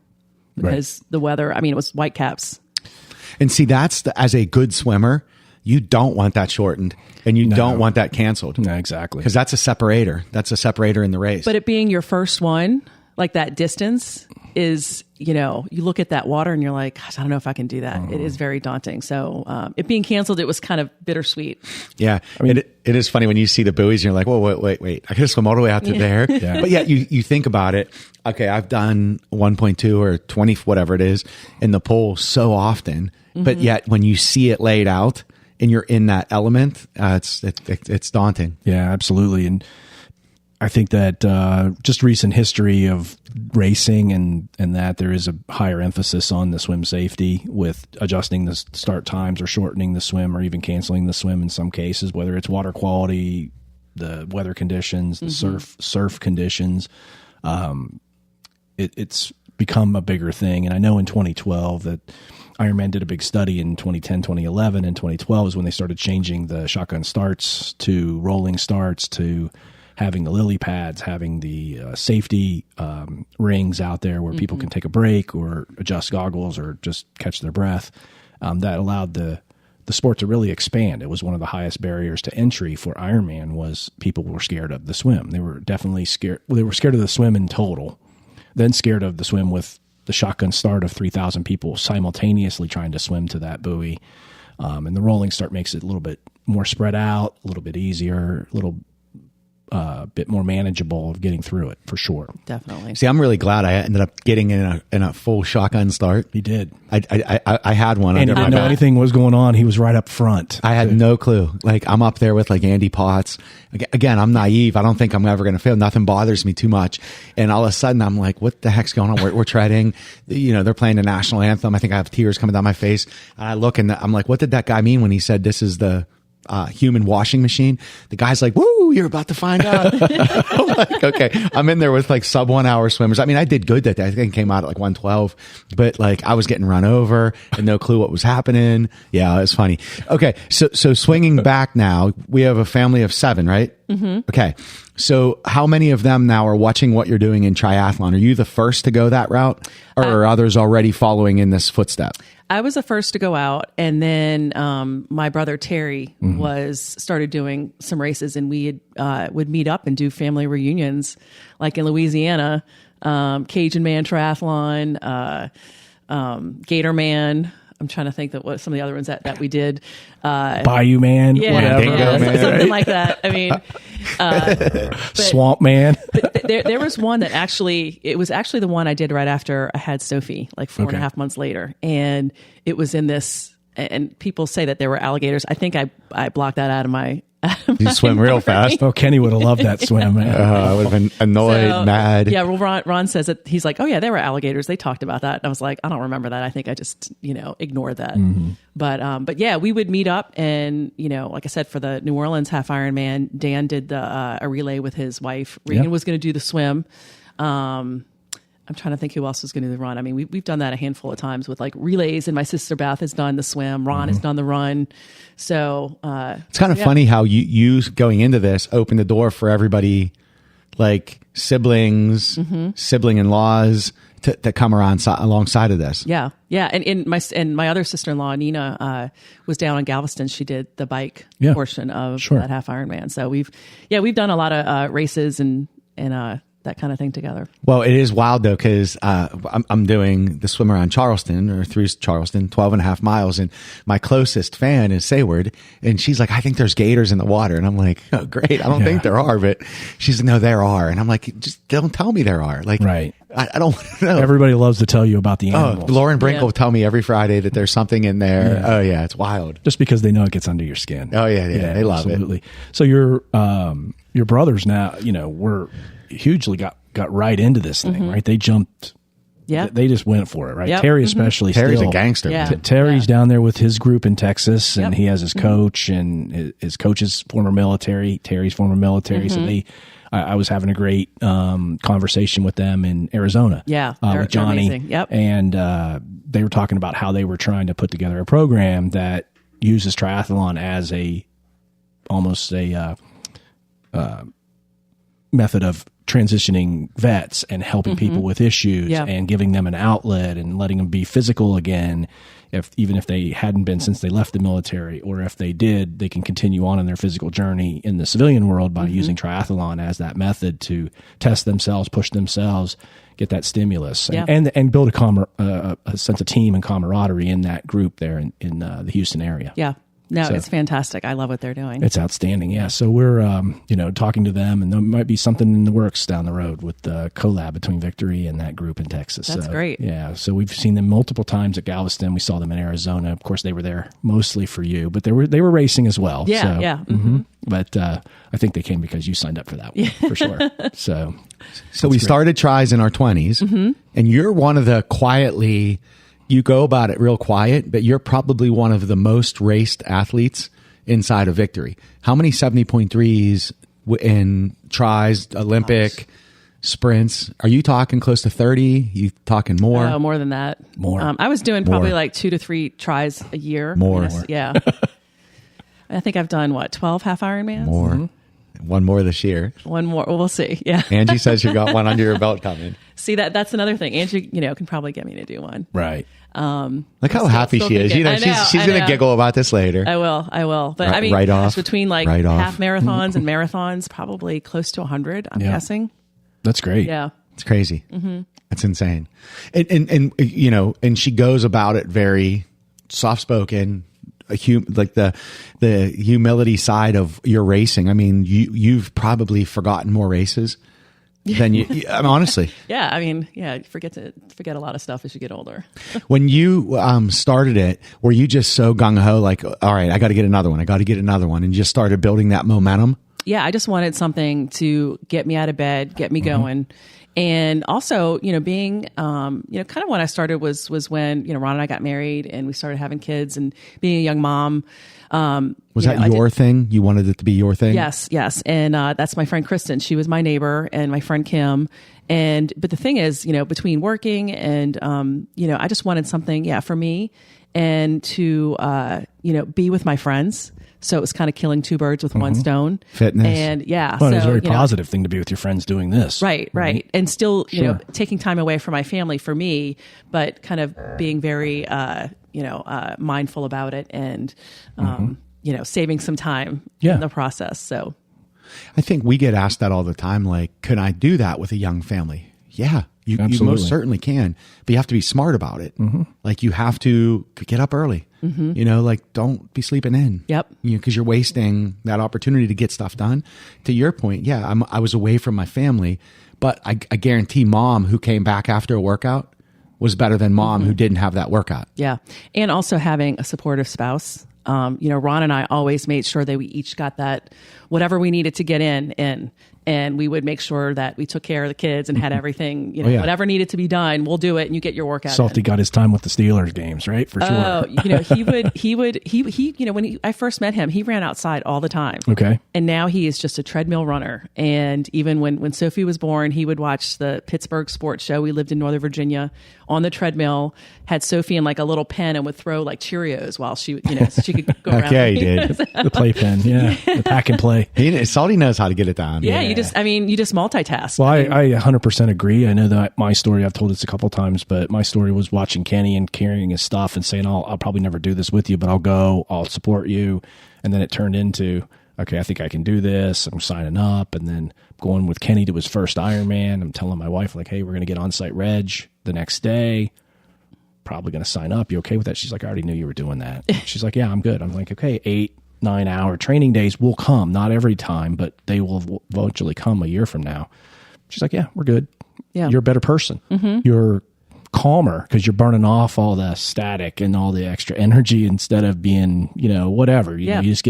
Speaker 3: because the weather. It was whitecaps.
Speaker 2: And see, as a good swimmer, you don't want that shortened and you don't want that canceled.
Speaker 1: No, exactly.
Speaker 2: Because that's a separator. That's a separator in the race.
Speaker 3: But it being your first one, like that distance is, you look at that water and you're like, gosh, I don't know if I can do that. It is very daunting. So it being canceled, it was kind of bittersweet.
Speaker 2: Yeah. I mean, it is funny when you see the buoys and you're like, whoa, wait. I could swim all the way out to there. Yeah. But yet you think about it. Okay, I've done 1.2 or 20, whatever it is, in the pool so often. But yet when you see it laid out and you're in that element, it's daunting.
Speaker 1: Yeah, absolutely. And I think that just recent history of racing and that there is a higher emphasis on the swim safety with adjusting the start times or shortening the swim or even canceling the swim in some cases, whether it's water quality, the weather conditions, the surf conditions. It's become a bigger thing. And I know in 2012 that Ironman did a big study in 2010, 2011, and 2012 is when they started changing the shotgun starts to rolling starts to having the lily pads, having the safety rings out there where people can take a break or adjust goggles or just catch their breath. That allowed the sport to really expand. It was one of the highest barriers to entry for Ironman was people were scared of the swim. They were definitely scared. Well, they were scared of the swim in total, then scared of the swim with the shotgun start of 3,000 people simultaneously trying to swim to that buoy. And the rolling start makes it a little bit more spread out, a little bit easier, a little bit more manageable of getting through it for sure.
Speaker 3: Definitely.
Speaker 2: See, I'm really glad I ended up getting in a full shotgun start.
Speaker 1: He did.
Speaker 2: I had one.
Speaker 1: And didn't know anything was going on. He was right up front.
Speaker 2: I had no clue. Like I'm up there with like Andy Potts. Again, I'm naive. I don't think I'm ever going to fail. Nothing bothers me too much. And all of a sudden I'm like, what the heck's going on? We're treading, they're playing the national anthem. I think I have tears coming down my face. And I look and I'm like, what did that guy mean when he said this is the human washing machine? The guy's like, woo, you're about to find out. I'm like, okay, I'm in there with like sub 1 hour swimmers. I mean, I did good that day. I think I came out at like 112, but like I was getting run over and no clue what was happening. Yeah, it's funny. Okay. So swinging back now, we have a family of 7, right? Mm-hmm. Okay. So how many of them now are watching what you're doing in triathlon? Are you the first to go that route or are others already following in this footstep?
Speaker 3: I was the first to go out, and then my brother Terry started doing some races, and we would meet up and do family reunions, like in Louisiana, Cajun Man Triathlon, Gator Man. I'm trying to think that what some of the other ones that we did.
Speaker 1: Bayou Man, whatever.
Speaker 2: Dingo Man,
Speaker 3: something like that. I mean,
Speaker 1: Swamp Man.
Speaker 3: But there was one that it was actually the one I did right after I had Sophie, like 4.5 months later. And it was in this, and people say that there were alligators. I think I blocked that out of my
Speaker 2: You swim real fast.
Speaker 1: Oh, Kenny would have loved that swim, man.
Speaker 2: I would have been annoyed, mad.
Speaker 3: Yeah, well, Ron says that he's like, oh yeah, there were alligators. They talked about that. And I was like, I don't remember that. I think I just, ignored that. Mm-hmm. But yeah, we would meet up and, like I said, for the New Orleans half Ironman, Dan did a relay with his wife. Regan was going to do the swim. I'm trying to think who else was going to do the run. I mean, we've done that a handful of times with like relays, and my sister Beth has done the swim. Ron has done the run. So
Speaker 2: it's kind of funny how you going into this opened the door for everybody, like siblings, sibling-in-laws to come around alongside of this.
Speaker 3: Yeah, yeah. And my other sister-in-law Nina was down in Galveston. She did the bike portion of that half Ironman. So we've done a lot of races and that kind of thing together.
Speaker 2: Well, it is wild though, because I'm doing the swim around Charleston or through Charleston, 12.5 miles. And my closest fan is Sayward. And she's like, I think there's gators in the water. And I'm like, oh, great. I don't think there are. But she's like, no, there are. And I'm like, just don't tell me there are. Like,
Speaker 1: right.
Speaker 2: I don't want to know.
Speaker 1: Everybody loves to tell you about the animals.
Speaker 2: Lauren Brink will tell me every Friday that there's something in there. Yeah. Oh, yeah. It's wild.
Speaker 1: Just because they know it gets under your skin.
Speaker 2: Oh, yeah. They love it.
Speaker 1: So your brothers now, were hugely got right into this thing, right? They jumped. Yeah, they just went for it, right? Yep. Terry especially.
Speaker 2: Terry's
Speaker 1: still,
Speaker 2: a gangster.
Speaker 3: Yeah.
Speaker 1: Terry's down there with his group in Texas, and he has his coach, and his coach is former military. Terry's former military, so they. I was having a great conversation with them in Arizona.
Speaker 3: Yeah,
Speaker 1: with Johnny.
Speaker 3: Amazing. Yep.
Speaker 1: And they were talking about how they were trying to put together a program that uses triathlon as almost a method of transitioning vets and helping people with issues and giving them an outlet and letting them be physical again. Even if they hadn't been since they left the military, or if they did, they can continue on in their physical journey in the civilian world by using triathlon as that method to test themselves, push themselves, get that stimulus, and build a sense of team and camaraderie in that group there in the Houston area.
Speaker 3: Yeah. No, it's fantastic. I love what they're doing.
Speaker 1: It's outstanding. Yeah. So we're, talking to them, and there might be something in the works down the road with the collab between Victory and that group in Texas.
Speaker 3: That's great.
Speaker 1: Yeah. So we've seen them multiple times at Galveston. We saw them in Arizona. Of course, they were there mostly for you, but they were racing as well.
Speaker 3: Yeah.
Speaker 1: So,
Speaker 3: Yeah. Mm-hmm.
Speaker 1: But I think they came because you signed up for that one for sure. So
Speaker 2: we started tries in our 20s, and you're one of the quietly. You go about it real quiet, but you're probably one of the most raced athletes inside of Victory. How many 70.3s in tries, Olympic sprints? Are you talking close to 30? You talking more?
Speaker 3: Oh, more than that.
Speaker 1: More.
Speaker 3: I was doing probably like 2 to 3 tries a year.
Speaker 2: More.
Speaker 3: Yeah. I think I've done 12 half Ironmans?
Speaker 2: More. Mm-hmm. One more this year.
Speaker 3: One more. Well, we'll see. Yeah.
Speaker 2: Angie says you got one under your belt coming.
Speaker 3: See, that's another thing. Angie, can probably get me to do one.
Speaker 1: Right.
Speaker 2: Look how happy she is. She's going to giggle about this later.
Speaker 3: I will. But
Speaker 2: right off,
Speaker 3: between half marathons and marathons, probably close to 100, I'm guessing.
Speaker 1: That's great.
Speaker 3: Yeah.
Speaker 2: It's crazy. Mm-hmm. That's insane. And she goes about it very soft-spoken, like the humility side of your racing. I mean, you've probably forgotten more races than you. I mean, honestly.
Speaker 3: Yeah. I mean, you forget a lot of stuff as you get older.
Speaker 2: When you started it, were you just so gung ho, like, all right, I got to get another one, and just started building that momentum?
Speaker 3: Yeah, I just wanted something to get me out of bed, get me going. And also, being, kind of when I started was when, Ron and I got married and we started having kids and being a young mom.
Speaker 2: Was that your thing? You wanted it to be your thing?
Speaker 3: Yes. And that's my friend Kristen. She was my neighbor, and my friend Kim. But the thing is, between working and, I just wanted something, for me and to, be with my friends. So it was kind of killing 2 birds with one stone.
Speaker 2: Fitness.
Speaker 3: And
Speaker 1: well, it's a very positive thing to be with your friends doing this.
Speaker 3: Right. And still, taking time away from my family for me, but kind of being very, mindful about it and, saving some time in the process. So
Speaker 2: I think we get asked that all the time. Like, can I do that with a young family? Yeah, you most certainly can, but you have to be smart about it. Like, you have to get up early. Don't be sleeping in.
Speaker 3: Yep.
Speaker 2: Because you're wasting that opportunity to get stuff done. To your point, I was away from my family, but I guarantee mom who came back after a workout was better than mom who didn't have that workout.
Speaker 3: Yeah. And also having a supportive spouse. Ron and I always made sure that we each got that, whatever we needed to get in. And we would make sure that we took care of the kids and had everything, whatever needed to be done, we'll do it, and you get your workout.
Speaker 1: Salty got his time with the Steelers games, right? For sure. When I first met him, he ran outside all the time. Okay.
Speaker 3: And now he is just a treadmill runner. And even when Sophie was born, he would watch the Pittsburgh sports show. We lived in Northern Virginia on the treadmill, had Sophie in like a little pen and would throw like Cheerios while she, so she could go around.
Speaker 2: Yeah, he did.
Speaker 1: The playpen. Yeah. The pack and play.
Speaker 2: Salty knows how to get it down.
Speaker 3: Yeah. You just multitask.
Speaker 1: Well, I 100% agree. I know that my story, I've told this a couple of times, but my story was watching Kenny and carrying his stuff and saying, I'll probably never do this with you, but I'll go, I'll support you. And then it turned into, okay, I think I can do this. I'm signing up. And then going with Kenny to his first Ironman. I'm telling my wife, like, hey, we're going to get on-site reg the next day. Probably going to sign up. You okay with that? She's like, I already knew you were doing that. She's like, yeah, I'm good. I'm like, okay, 8-9 hour training days will come. Not every time, but they will eventually come a year from now. She's like, yeah, we're good.
Speaker 3: Yeah.
Speaker 1: You're a better person. You're calmer because you're burning off all the static and all the extra energy instead of being, whatever. You know, you just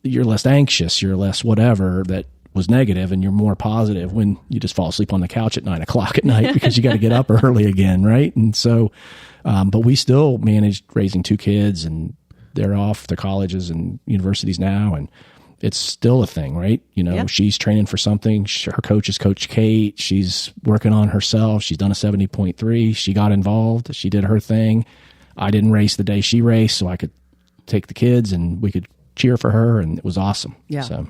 Speaker 1: you're less anxious. You're less whatever that was negative, and you're more positive when you just fall asleep on the couch at 9:00 at night because you got to get up early again. Right. And so, but we still managed raising 2 kids, and they're off to colleges and universities now. And it's still a thing, right? She's training for something. Her coach is Coach Kate. She's working on herself. She's done a 70.3. She got involved. She did her thing. I didn't race the day she raced, so I could take the kids and we could cheer for her, and it was awesome.
Speaker 3: Yeah.
Speaker 1: So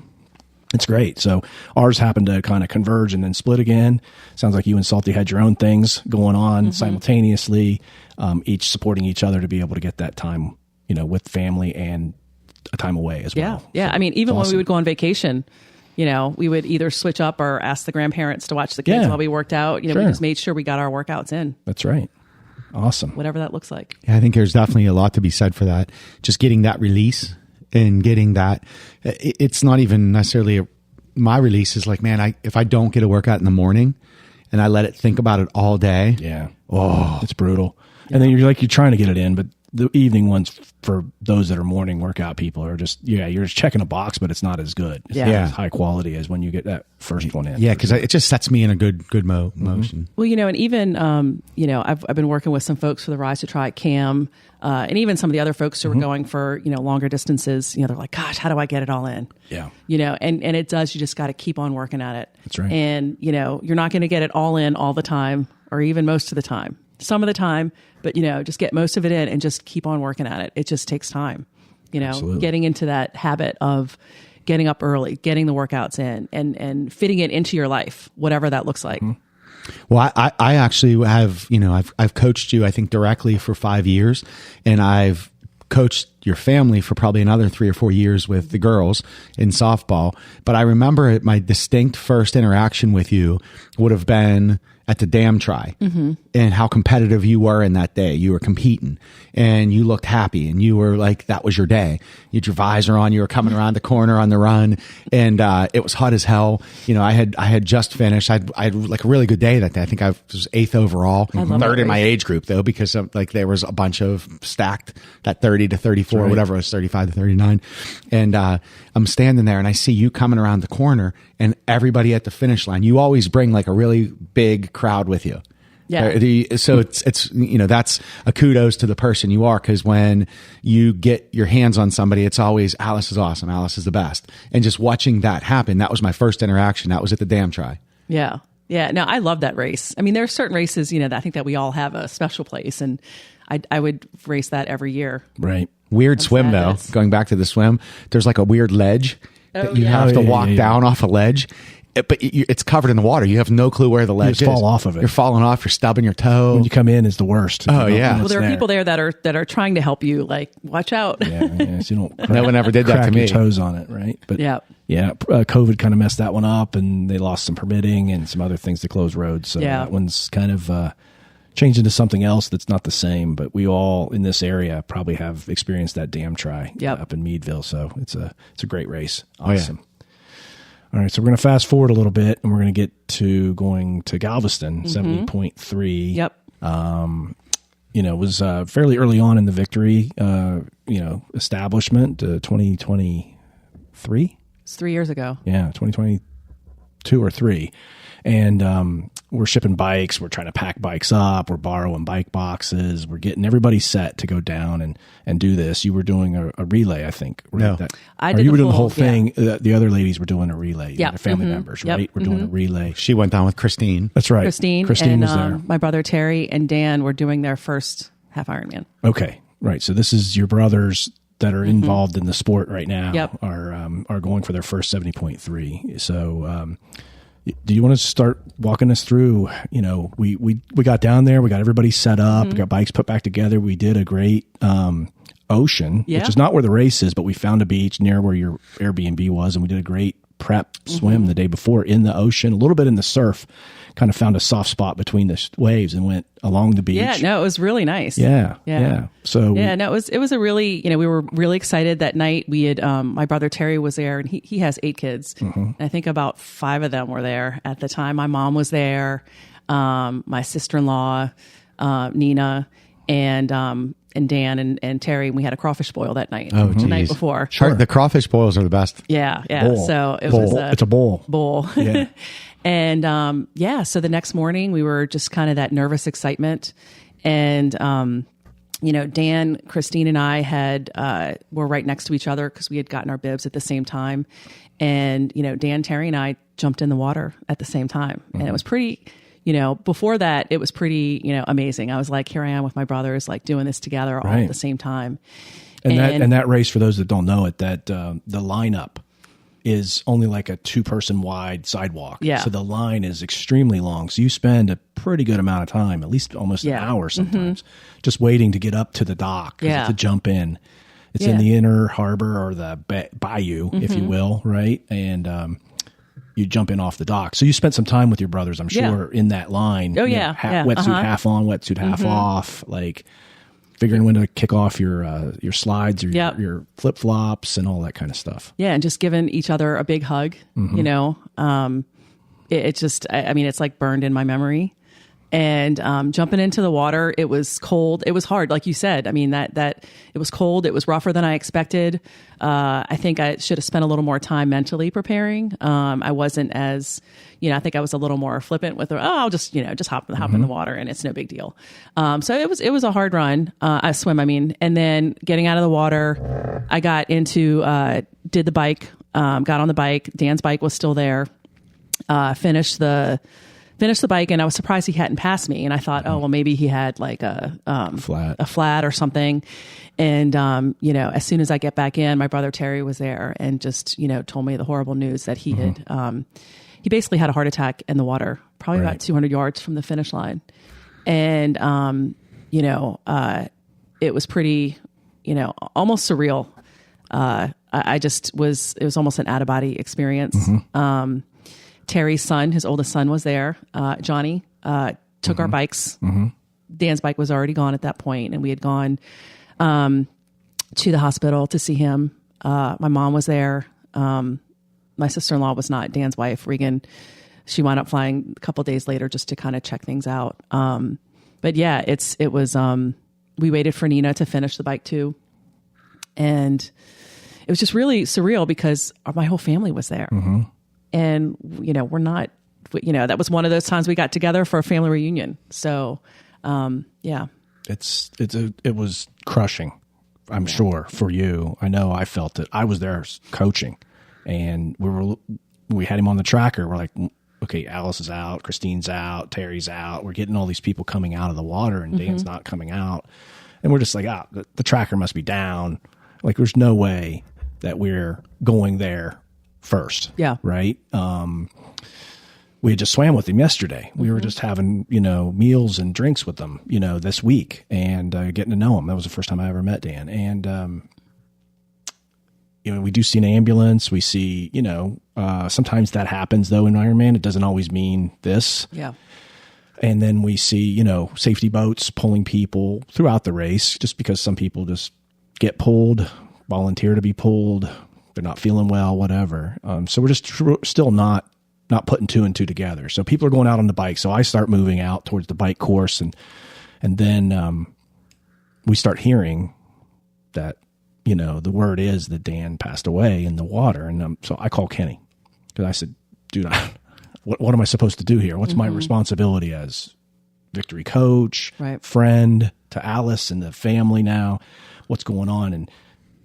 Speaker 1: It's great. So ours happened to kind of converge and then split again. Sounds like you and Salty had your own things going on simultaneously, each supporting each other to be able to get that time, with family and a time away as well.
Speaker 3: Yeah.
Speaker 1: So
Speaker 3: I mean, even when
Speaker 1: awesome.
Speaker 3: we would go on vacation, we would either switch up or ask the grandparents to watch the kids while we worked out. We just made sure we got our workouts in.
Speaker 1: That's right. Awesome.
Speaker 3: Whatever that looks like.
Speaker 2: Yeah, I think there's definitely a lot to be said for that. Just getting that release and getting that. It's not even necessarily my release is like, man, if I don't get a workout in the morning and I let it think about it all day.
Speaker 1: Yeah. Oh, it's brutal. Yeah. And then you're trying to get it in, but the evening ones for those that are morning workout people are just, you're just checking a box, but it's not as good. It's not as high quality as when you get that first one in.
Speaker 2: Yeah, because it just sets me in a good motion.
Speaker 3: Well, and even, I've been working with some folks for the Rise to Try It Cam, and even some of the other folks who are going for, longer distances, they're like, gosh, how do I get it all in?
Speaker 1: Yeah.
Speaker 3: And it does, you just got to keep on working at it.
Speaker 1: That's right.
Speaker 3: And, you're not going to get it all in all the time or even most of the time. Some of the time, but just get most of it in and just keep on working at it. It just takes time,
Speaker 1: Absolutely.
Speaker 3: Getting into that habit of getting up early, getting the workouts in and fitting it into your life, whatever that looks like.
Speaker 2: Well, I actually have, I've coached you, I think directly for 5 years, and I've coached your family for probably another 3 or 4 years with the girls in softball. But I remember my distinct first interaction with you would have been at the dam try and how competitive you were in that day. You were competing and you looked happy and you were like, that was your day. You had your visor on, you were coming around the corner on the run, and it was hot as hell. I had just finished. I had like a really good day that day. I think I was 8th overall, third in my age group though, because there was a bunch of stacked that 30 to 34, whatever it was, 35 to 39. And I'm standing there and I see you coming around the corner and everybody at the finish line. You always bring like a really big crowd with you.
Speaker 3: Yeah.
Speaker 2: So it's that's a kudos to the person you are, because when you get your hands on somebody, it's always, Alice is awesome, Alice is the best. And just watching that happen, that was my first interaction. That was at the dam try.
Speaker 3: Yeah. Yeah. No, I love that race. I mean, there are certain races, that I think that we all have a special place, and I would race that every year.
Speaker 1: Right.
Speaker 2: Weird swim though. Going back to the swim, there's like a weird ledge that you have to walk down off a ledge. But it's covered in the water. You have no clue where the ledge is.
Speaker 1: You just fall off of it.
Speaker 2: You're falling off. You're stubbing your toe.
Speaker 1: When you come in is the worst.
Speaker 2: Oh, yeah.
Speaker 3: Well, there are people there that are trying to help you. Like, watch out.
Speaker 1: Yeah. So you don't
Speaker 2: no one ever did that to me.
Speaker 1: Your toes on it, right? But
Speaker 3: yeah.
Speaker 1: COVID kind of messed that one up, and they lost some permitting and some other things to close roads. So that one's kind of changed into something else that's not the same. But we all in this area probably have experienced that dam try up in Meadville. So it's a great race. Awesome. Oh, yeah. All right, so we're going to fast forward a little bit, and we're going to get to going to Galveston, 70.3.
Speaker 3: Yep.
Speaker 1: It was fairly early on in the victory, establishment, 2023.
Speaker 3: It's 3 years ago.
Speaker 1: Yeah, 2022 or 3. And we're shipping bikes. We're trying to pack bikes up. We're borrowing bike boxes. We're getting everybody set to go down and do this. You were doing a relay, I think.
Speaker 2: No.
Speaker 1: You were doing the whole thing. The other ladies were doing a relay.
Speaker 3: Yeah.
Speaker 1: Their family members, right? We're doing a relay.
Speaker 2: She went down with Christine.
Speaker 1: That's right.
Speaker 3: Christine and
Speaker 1: was there.
Speaker 3: My brother Terry and Dan were doing their first half Ironman.
Speaker 1: Okay. Right. So this is your brothers that are involved in the sport right now are going for their first 70.3. So, do you want to start walking us through, we got down there, we got everybody set up, we got bikes put back together. We did a great, ocean, which is not where the race is, but we found a beach near where your Airbnb was. And we did a great prep swim the day before in the ocean, a little bit in the surf, kind of found a soft spot between the waves and went along the beach.
Speaker 3: Yeah, no, it was really nice.
Speaker 1: Yeah. So
Speaker 3: it was a really, we were really excited that night. We had, my brother Terry was there, and he has 8 kids. And I think about 5 of them were there at the time. My mom was there, my sister-in-law, Nina, and Dan and Terry. And we had a crawfish boil that night.
Speaker 2: Oh,
Speaker 3: the night before.
Speaker 2: Sure. The crawfish boils are the best.
Speaker 3: Yeah.
Speaker 1: Bowl.
Speaker 3: So it
Speaker 1: bowl.
Speaker 3: was
Speaker 1: it's a bowl.
Speaker 3: Bowl.
Speaker 1: Yeah.
Speaker 3: And so the next morning we were just kind of that nervous excitement. And Dan, Christine, and I were right next to each other because we had gotten our bibs at the same time. And Dan, Terry, and I jumped in the water at the same time, and it was pretty. Before that, it was pretty, amazing. I was like, here I am with my brothers, like doing this together all at the same time.
Speaker 1: And that race, for those that don't know it, that the lineup is only like a 2-person wide sidewalk.
Speaker 3: Yeah.
Speaker 1: So the line is extremely long. So you spend a pretty good amount of time, at least almost an hour sometimes, just waiting to get up to the dock to jump in. It's in the inner harbor or the bayou, if you will, right? And you jump in off the dock. So you spent some time with your brothers, I'm sure, in that line.
Speaker 3: Oh, yeah.
Speaker 1: Wetsuit half on, wetsuit half off, like figuring when to kick off your slides or your flip flops and all that kind of stuff.
Speaker 3: Yeah, and just giving each other a big hug. You know, it just, I mean, it's like burned in my memory. And jumping into the water, it was cold. It was hard, like you said. I mean, that it was cold. It was rougher than I expected. I think I should have spent a little more time mentally preparing. I wasn't as, I think I was a little more flippant with, I'll just hop in the water and it's no big deal. So it was a hard run. I swim, and then getting out of the water, I got into, did the bike, got on the bike. Dan's bike was still there. Finished the bike, and I was surprised he hadn't passed me. And I thought, oh, well, maybe he had like a flat or something. And, as soon as I get back in, my brother Terry was there and just, told me the horrible news that he had, he basically had a heart attack in the water, probably about 200 yards from the finish line. And, it was pretty, almost surreal. It was almost an out of body experience. Terry's son, his oldest son, was there. Johnny took our bikes. Dan's bike was already gone at that point, and we had gone to the hospital to see him. My mom was there. My sister-in-law was not. Dan's wife, Regan, she wound up flying a couple of days later just to kind of check things out. But yeah, it was. We waited for Nina to finish the bike too, and it was just really surreal because my whole family was there. And, we're not, that was one of those times we got together for a family reunion. So, yeah.
Speaker 1: It was crushing, I'm sure, for you. I know I felt it. I was there coaching, and we had him on the tracker. We're like, okay, Alice is out, Christine's out, Terry's out. We're getting all these people coming out of the water, and Dan's not coming out. And we're just like, the tracker must be down. Like, there's no way that we're going there first.
Speaker 3: Yeah.
Speaker 1: Right. We had just swam with him yesterday. We were just having, meals and drinks with them, this week and getting to know him. That was the first time I ever met Dan. And, we do see an ambulance. We see, sometimes that happens though in Ironman. It doesn't always mean this.
Speaker 3: Yeah.
Speaker 1: And then we see, safety boats pulling people throughout the race, just because some people just get pulled, volunteer to be pulled. They're not feeling well, whatever. So we're just still not putting 2 and 2 together. So people are going out on the bike. So I start moving out towards the bike course, and then we start hearing that the word is that Dan passed away in the water. And so I call Kenny because I said, dude, what am I supposed to do here? What's my responsibility as victory coach, friend to Alice and the family now? What's going on? And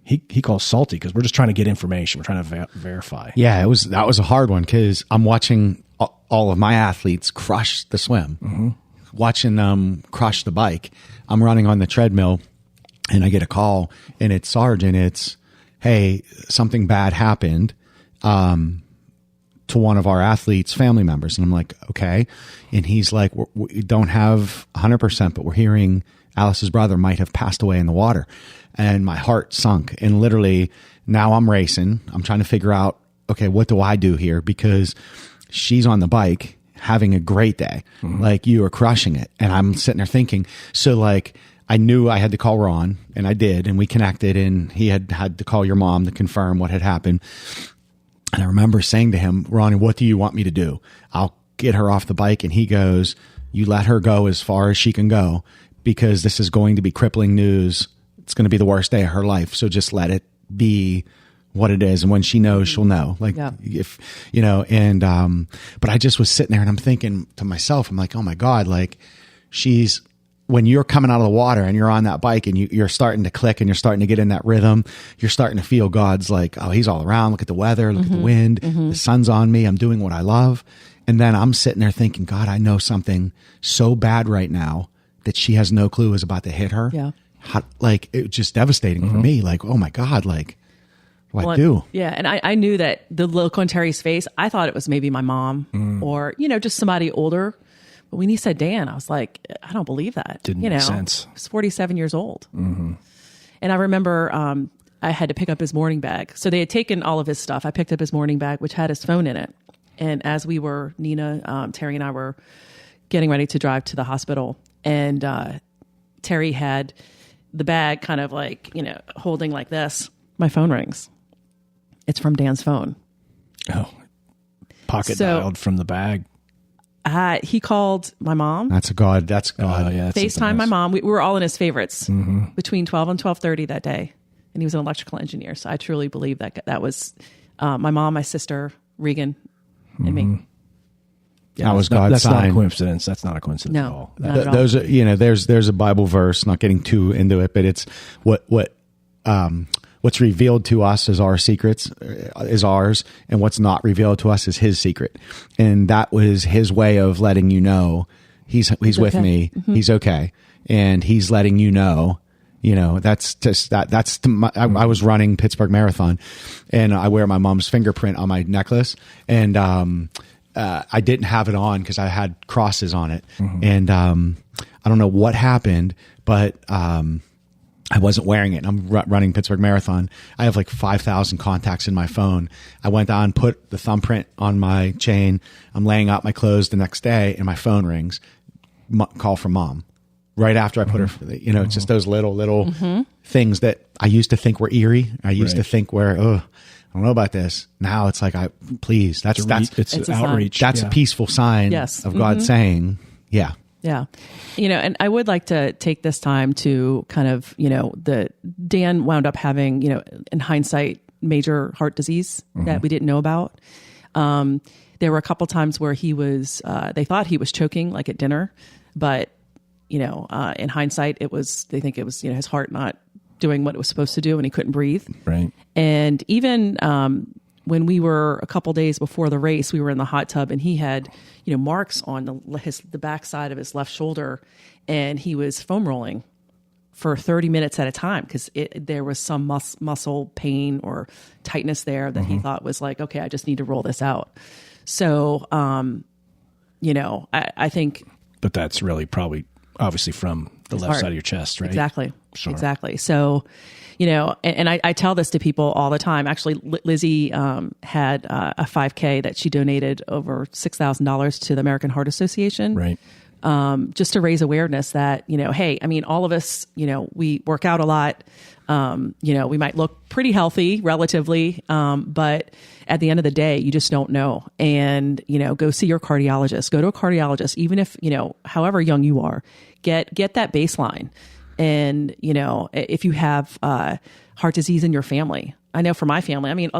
Speaker 1: he calls salty because we're just trying to get information. We're trying to verify.
Speaker 2: Yeah, that was a hard one because I'm watching all of my athletes crush the swim, watching them crush the bike. I'm running on the treadmill, and I get a call, and it's Sarge, and it's, hey, something bad happened to one of our athletes' family members. And I'm like, okay. And he's like, we don't have 100%, but we're hearing Alice's brother might have passed away in the water. And my heart sunk. And literally now I'm racing. I'm trying to figure out, okay, what do I do here? Because she's on the bike having a great day. Like, you are crushing it. And I'm sitting there thinking, so like, I knew I had to call Ron, and I did. And we connected, and he had to call your mom to confirm what had happened. And I remember saying to him, Ronnie, what do you want me to do? I'll get her off the bike. And he goes, you let her go as far as she can go, because this is going to be crippling news. It's going to be the worst day of her life. So just let it be what it is. And when she knows, she'll know. Like, if, but I just was sitting there and I'm thinking to myself, I'm like, oh my God, like, when you're coming out of the water and you're on that bike and you're starting to click and you're starting to get in that rhythm, you're starting to feel God's like, oh, he's all around. Look at the weather, look at the wind, the sun's on me. I'm doing what I love. And then I'm sitting there thinking, God, I know something so bad right now that she has no clue is about to hit her.
Speaker 3: Yeah.
Speaker 2: Like, it was just devastating for me. Like, oh my God, like, What do I do?
Speaker 3: Yeah. And I knew that the look on Terry's face, I thought it was maybe my mom or, just somebody older. But when he said Dan, I was like, I don't believe that.
Speaker 1: Didn't make sense.
Speaker 3: He was 47 years old. Mm-hmm. And I remember I had to pick up his morning bag. So they had taken all of his stuff. I picked up his morning bag, which had his phone in it. And as we were, Nina, Terry and I were getting ready to drive to the hospital. And Terry had the bag kind of like, holding like this. My phone rings. It's from Dan's phone.
Speaker 1: Oh, pocket dialed from the bag.
Speaker 3: He called my mom.
Speaker 2: That's God. Yeah,
Speaker 3: FaceTime my mom. We were all in his favorites between 12 and 12:30 that day. And he was an electrical engineer. So I truly believe that was my mom, my sister, Regan, and me.
Speaker 2: Yeah, that was God's sign.
Speaker 1: That's not a coincidence. That's not a coincidence at all.
Speaker 3: Not at all.
Speaker 2: Those are, there's a Bible verse, not getting too into it, but it's what's revealed to us as our secrets is ours, and what's not revealed to us is his secret. And that was his way of letting you know he's with
Speaker 3: okay.
Speaker 2: me. Mm-hmm. He's okay. And he's letting you know, that's just I was running Pittsburgh Marathon, and I wear my mom's fingerprint on my necklace, and I didn't have it on because I had crosses on it. Mm-hmm. And I don't know what happened, but I wasn't wearing it. I'm running Pittsburgh Marathon. I have like 5,000 contacts in my phone. I went on, put the thumbprint on my chain. I'm laying out my clothes the next day, and my phone rings. Call from mom. Right after I put her, it's just those little things that I used to think were eerie. I used to think I don't know about this. Now it's like, please, it's
Speaker 1: outreach.
Speaker 2: That's a peaceful sign of God saying, yeah.
Speaker 3: Yeah. And I would like to take this time to kind of, Dan wound up having, in hindsight, major heart disease that we didn't know about. There were a couple times where he was, they thought he was choking like at dinner, but, in hindsight, they think it was, his heart not doing what it was supposed to do and he couldn't breathe.
Speaker 1: Right.
Speaker 3: And even, when we were a couple days before the race, we were in the hot tub and he had, marks on the back side of his left shoulder, and he was foam rolling for 30 minutes at a time because there was some muscle pain or tightness there that he thought was like, okay, I just need to roll this out. So, I think.
Speaker 1: But that's really probably obviously from the left side of your chest, right?
Speaker 3: Exactly.
Speaker 1: Sure.
Speaker 3: Exactly. So, and I tell this to people all the time. Actually, Lizzie had a 5K that she donated over $6,000 to the American Heart Association.
Speaker 1: Right.
Speaker 3: Just to raise awareness that, hey, I mean, all of us, we work out a lot. We might look pretty healthy relatively, but at the end of the day, you just don't know. And, go see your cardiologist, go to a cardiologist, even if, however young you are, get that baseline. And, if you have heart disease in your family, I know for my family, I mean,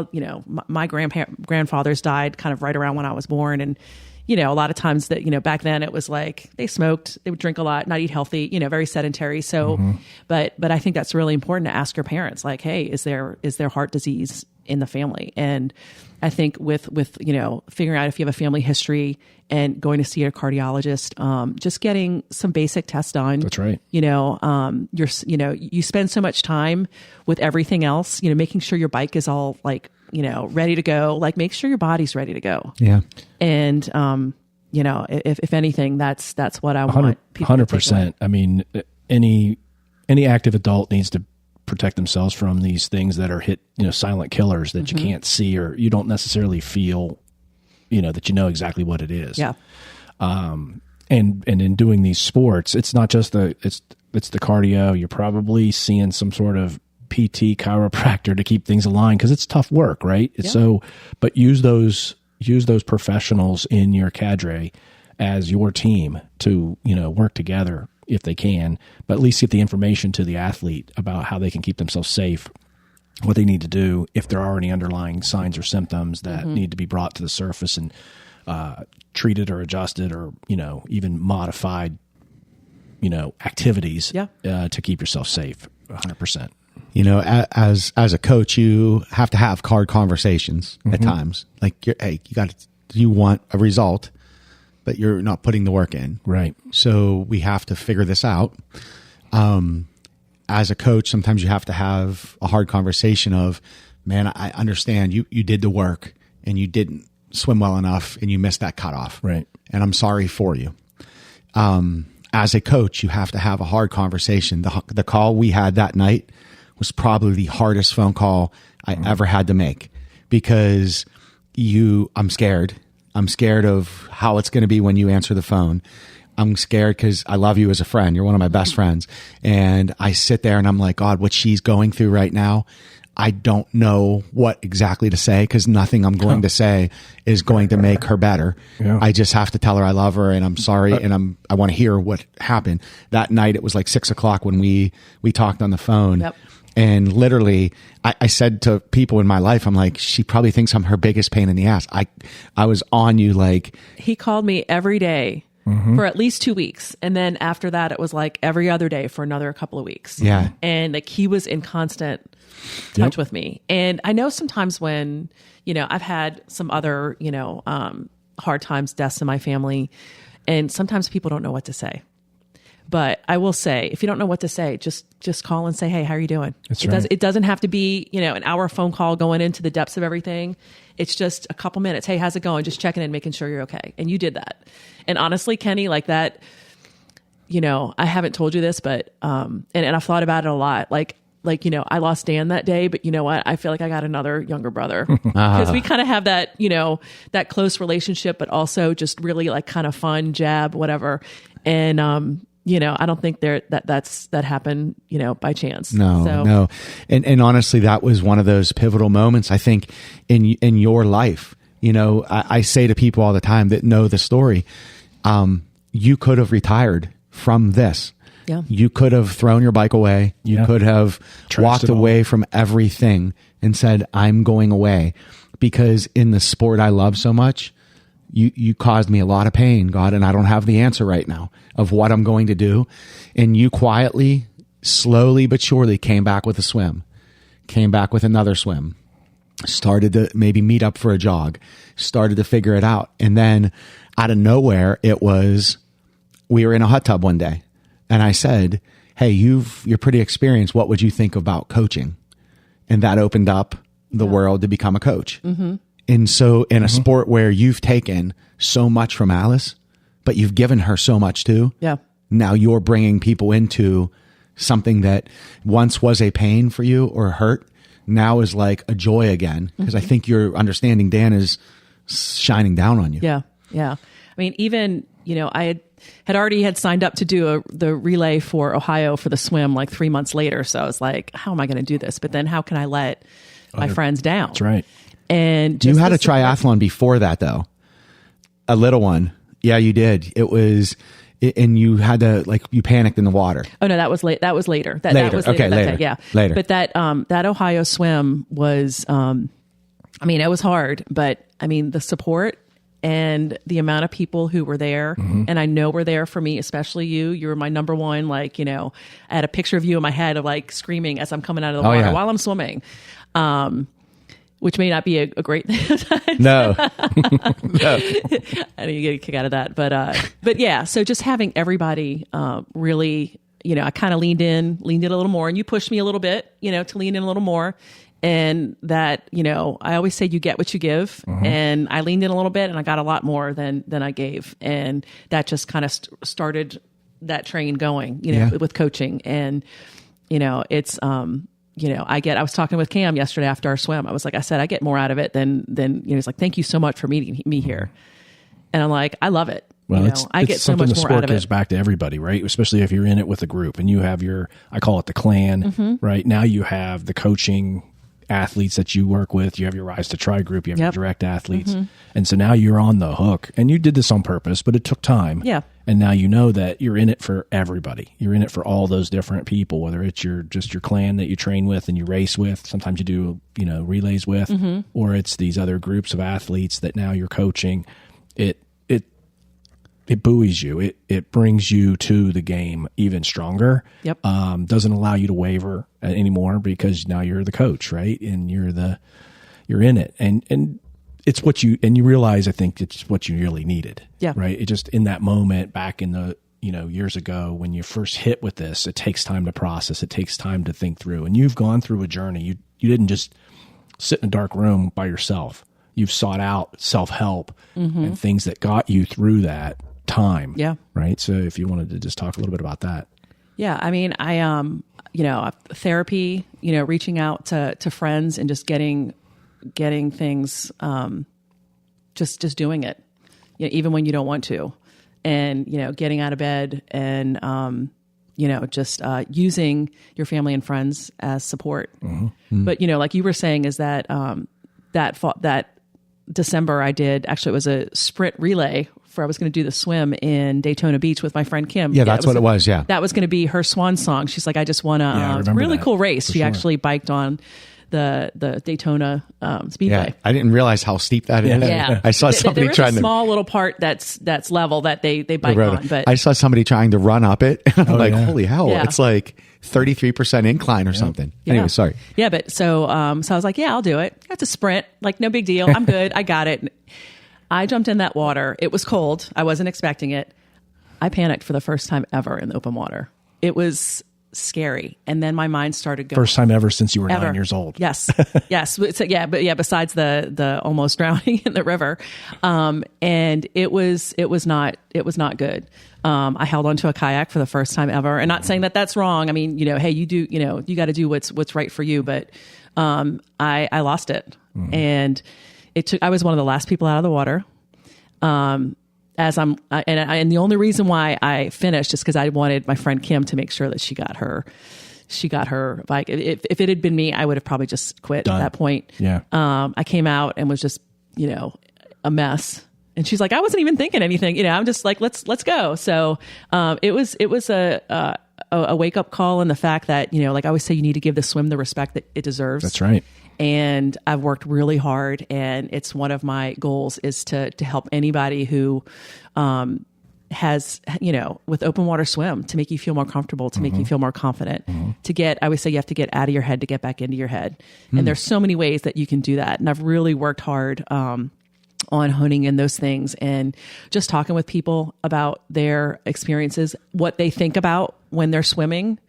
Speaker 3: my grandfathers died kind of right around when I was born. And, a lot of times that, back then it was like they smoked, they would drink a lot, not eat healthy, very sedentary. So, but I think that's really important to ask your parents, like, hey, is there heart disease in the family? And I think with figuring out if you have a family history and going to see a cardiologist, just getting some basic tests done.
Speaker 1: That's right.
Speaker 3: You spend so much time with everything else, making sure your bike is all like, ready to go, like make sure your body's ready to go.
Speaker 2: Yeah.
Speaker 3: And, if anything, that's what I want people
Speaker 1: 100%. I mean, any active adult needs to protect themselves from these things that are silent killers that you can't see, or you don't necessarily feel, that exactly what it is.
Speaker 3: Yeah.
Speaker 1: And in doing these sports, it's not just it's the cardio. You're probably seeing some sort of PT chiropractor to keep things aligned because it's tough work, right? It's but use those professionals in your cadre as your team to, work together if they can, but at least get the information to the athlete about how they can keep themselves safe, what they need to do if there are any underlying signs or symptoms that need to be brought to the surface and treated or adjusted or, even modified, activities to keep yourself safe 100%.
Speaker 2: As a coach, you have to have hard conversations at times. Like, you want a result, but you're not putting the work in.
Speaker 1: Right.
Speaker 2: So we have to figure this out. As a coach, sometimes you have to have a hard conversation of man, I understand you did the work and you didn't swim well enough and you missed that cutoff.
Speaker 1: Right.
Speaker 2: And I'm sorry for you. As a coach, you have to have a hard conversation. The call we had that night was probably the hardest phone call I ever had to make, because I'm scared. I'm scared of how it's going to be when you answer the phone. I'm scared because I love you as a friend. You're one of my best friends. And I sit there and I'm like, God, what she's going through right now, I don't know what exactly to say, because nothing I'm going to say is going to make her better.
Speaker 1: Yeah.
Speaker 2: I just have to tell her I love her and I'm sorry and I want to hear what happened. That night it was like 6:00 when we talked on the phone.
Speaker 3: Yep.
Speaker 2: And literally, I said to people in my life, I'm like, she probably thinks I'm her biggest pain in the ass. I was on you like.
Speaker 3: He called me every day for at least 2 weeks. And then after that, it was like every other day for another couple of weeks.
Speaker 2: Yeah.
Speaker 3: And like he was in constant touch with me. And I know sometimes when, I've had some other, hard times, deaths in my family, and sometimes people don't know what to say. But I will say, if you don't know what to say, just call and say, hey, how are you doing? It doesn't have to be, an hour phone call going into the depths of everything. It's just a couple minutes. Hey, how's it going? Just checking in, making sure you're okay. And you did that. And honestly, Kenny, like that, I haven't told you this, but, and I've thought about it a lot. Like, I lost Dan that day, but you know what? I feel like I got another younger brother, because we kind of have that, that close relationship, but also just really like kind of fun jab, whatever. And, I don't think that happened, by chance.
Speaker 2: No. And honestly, that was one of those pivotal moments, I think, in your life. I say to people all the time that know the story, you could have retired from this.
Speaker 3: Yeah.
Speaker 2: You could have thrown your bike away. You could have walked away from everything and said, I'm going away, because in the sport I love so much, you caused me a lot of pain, God, and I don't have the answer right now of what I'm going to do. And you quietly, slowly but surely came back with a swim, came back with another swim, started to maybe meet up for a jog, started to figure it out. And then out of nowhere, we were in a hot tub one day and I said, hey, you're pretty experienced. What would you think about coaching? And that opened up the world to become a coach. Mm-hmm. And so in a sport where you've taken so much from Alice, but you've given her so much too.
Speaker 3: Yeah.
Speaker 2: Now you're bringing people into something that once was a pain for you or hurt, now is like a joy again. Because I think you're understanding Dan is shining down on you.
Speaker 3: Yeah. Yeah. I mean, even, I had already signed up to do the relay for Ohio for the swim like 3 months later. So I was like, how am I going to do this? But then how can I let my friends down?
Speaker 1: That's right.
Speaker 3: And
Speaker 2: you had a triathlon before that, though, a little one. Yeah, you did. It was, and you had to you panicked in the water.
Speaker 3: Oh no, that was late. That was later. That was later.
Speaker 2: Okay, later.
Speaker 3: Yeah,
Speaker 2: later.
Speaker 3: But that Ohio swim was, it was hard, but the support and the amount of people who were there, and I know were there for me, especially you. You were my number one. I had a picture of you in my head of screaming as I'm coming out of the water while I'm swimming. Which may not be a great thing.
Speaker 2: No.
Speaker 3: No. I know you get a kick out of that. But yeah, so just having everybody really, I kind of leaned in a little more, and you pushed me a little bit, to lean in a little more. And that, I always say you get what you give. And I leaned in a little bit and I got a lot more than I gave. And that just kind of started that train going, with coaching. And, it's, I was talking with Cam yesterday after our swim. I said, I get more out of it than he's like, thank you so much for meeting me here. And I'm like, I love it.
Speaker 1: Well,
Speaker 3: I get so much more out of it.
Speaker 1: The sport gives back to everybody, right? Especially if you're in it with a group and you have I call it the clan, right? Now you have the coaching athletes that you work with. You have your Rise to Try group. You have your direct athletes. And so now you're on the hook, and you did this on purpose, but it took time.
Speaker 3: Yeah.
Speaker 1: And now you know that you're in it for everybody. You're in it for all those different people, whether it's your clan that you train with and you race with. Sometimes you do, relays with, or it's these other groups of athletes that now you're coaching. It buoys you. It brings you to the game even stronger.
Speaker 3: Yep.
Speaker 1: Doesn't allow you to waver anymore, because now you're the coach, right? And you're in it. And it's what you realize, I think it's what you really needed.
Speaker 3: Yeah.
Speaker 1: Right. It just, in that moment back in the, years ago when you first hit with this, it takes time to process. It takes time to think through, and you've gone through a journey. You didn't just sit in a dark room by yourself. You've sought out self-help and things that got you through that time.
Speaker 3: Yeah.
Speaker 1: Right. So if you wanted to just talk a little bit about that.
Speaker 3: Yeah. I mean, therapy, reaching out to friends and just getting things, just doing it, even when you don't want to, and, getting out of bed and, just using your family and friends as support. But, like you were saying, is that that December I did, actually it was a sprint relay I was going to do the swim in Daytona Beach with my friend Kim.
Speaker 2: Yeah, that's what it was. Yeah.
Speaker 3: That was going to be her swan song. She's like, I just want to, really cool race. She actually biked on the Daytona Speedway.
Speaker 2: Yeah, I didn't realize how steep that is.
Speaker 3: Yeah.
Speaker 2: I saw somebody
Speaker 3: there is
Speaker 2: trying
Speaker 3: a small little part that's level that they bike on. But
Speaker 2: I saw somebody trying to run up it. And I'm holy hell,
Speaker 3: Yeah.
Speaker 2: it's like 33% incline or something.
Speaker 3: Yeah.
Speaker 2: Anyway, sorry.
Speaker 3: Yeah, but so I was like, yeah, I'll do it. It's a sprint, like no big deal. I'm good. I got it. I jumped in that water. It was cold. I wasn't expecting it. I panicked for the first time ever in the open water. It was scary. And then my mind started going.
Speaker 1: First time ever since you were 9 years old.
Speaker 3: Yes. Yes. So, besides the almost drowning in the river. And it was not good. I held onto a kayak for the first time ever, and not saying that that's wrong. I mean, hey, you do, you got to do what's right for you. But, I lost it. And I was one of the last people out of the water. And the only reason why I finished is because I wanted my friend Kim to make sure that she got her bike. If it had been me, I would have probably just quit at that point.
Speaker 1: Yeah. I
Speaker 3: came out and was just, a mess. And she's like, I wasn't even thinking anything. I'm just like, let's go. So, it was a wake up call, and the fact that, like I always say, you need to give the swim the respect that it deserves.
Speaker 1: That's right.
Speaker 3: And I've worked really hard, and it's one of my goals is to help anybody who has, with open water swim, to make you feel more comfortable, to make you feel more confident, I always say you have to get out of your head to get back into your head. And there's so many ways that you can do that. And I've really worked hard on honing in those things, and just talking with people about their experiences, what they think about when they're swimming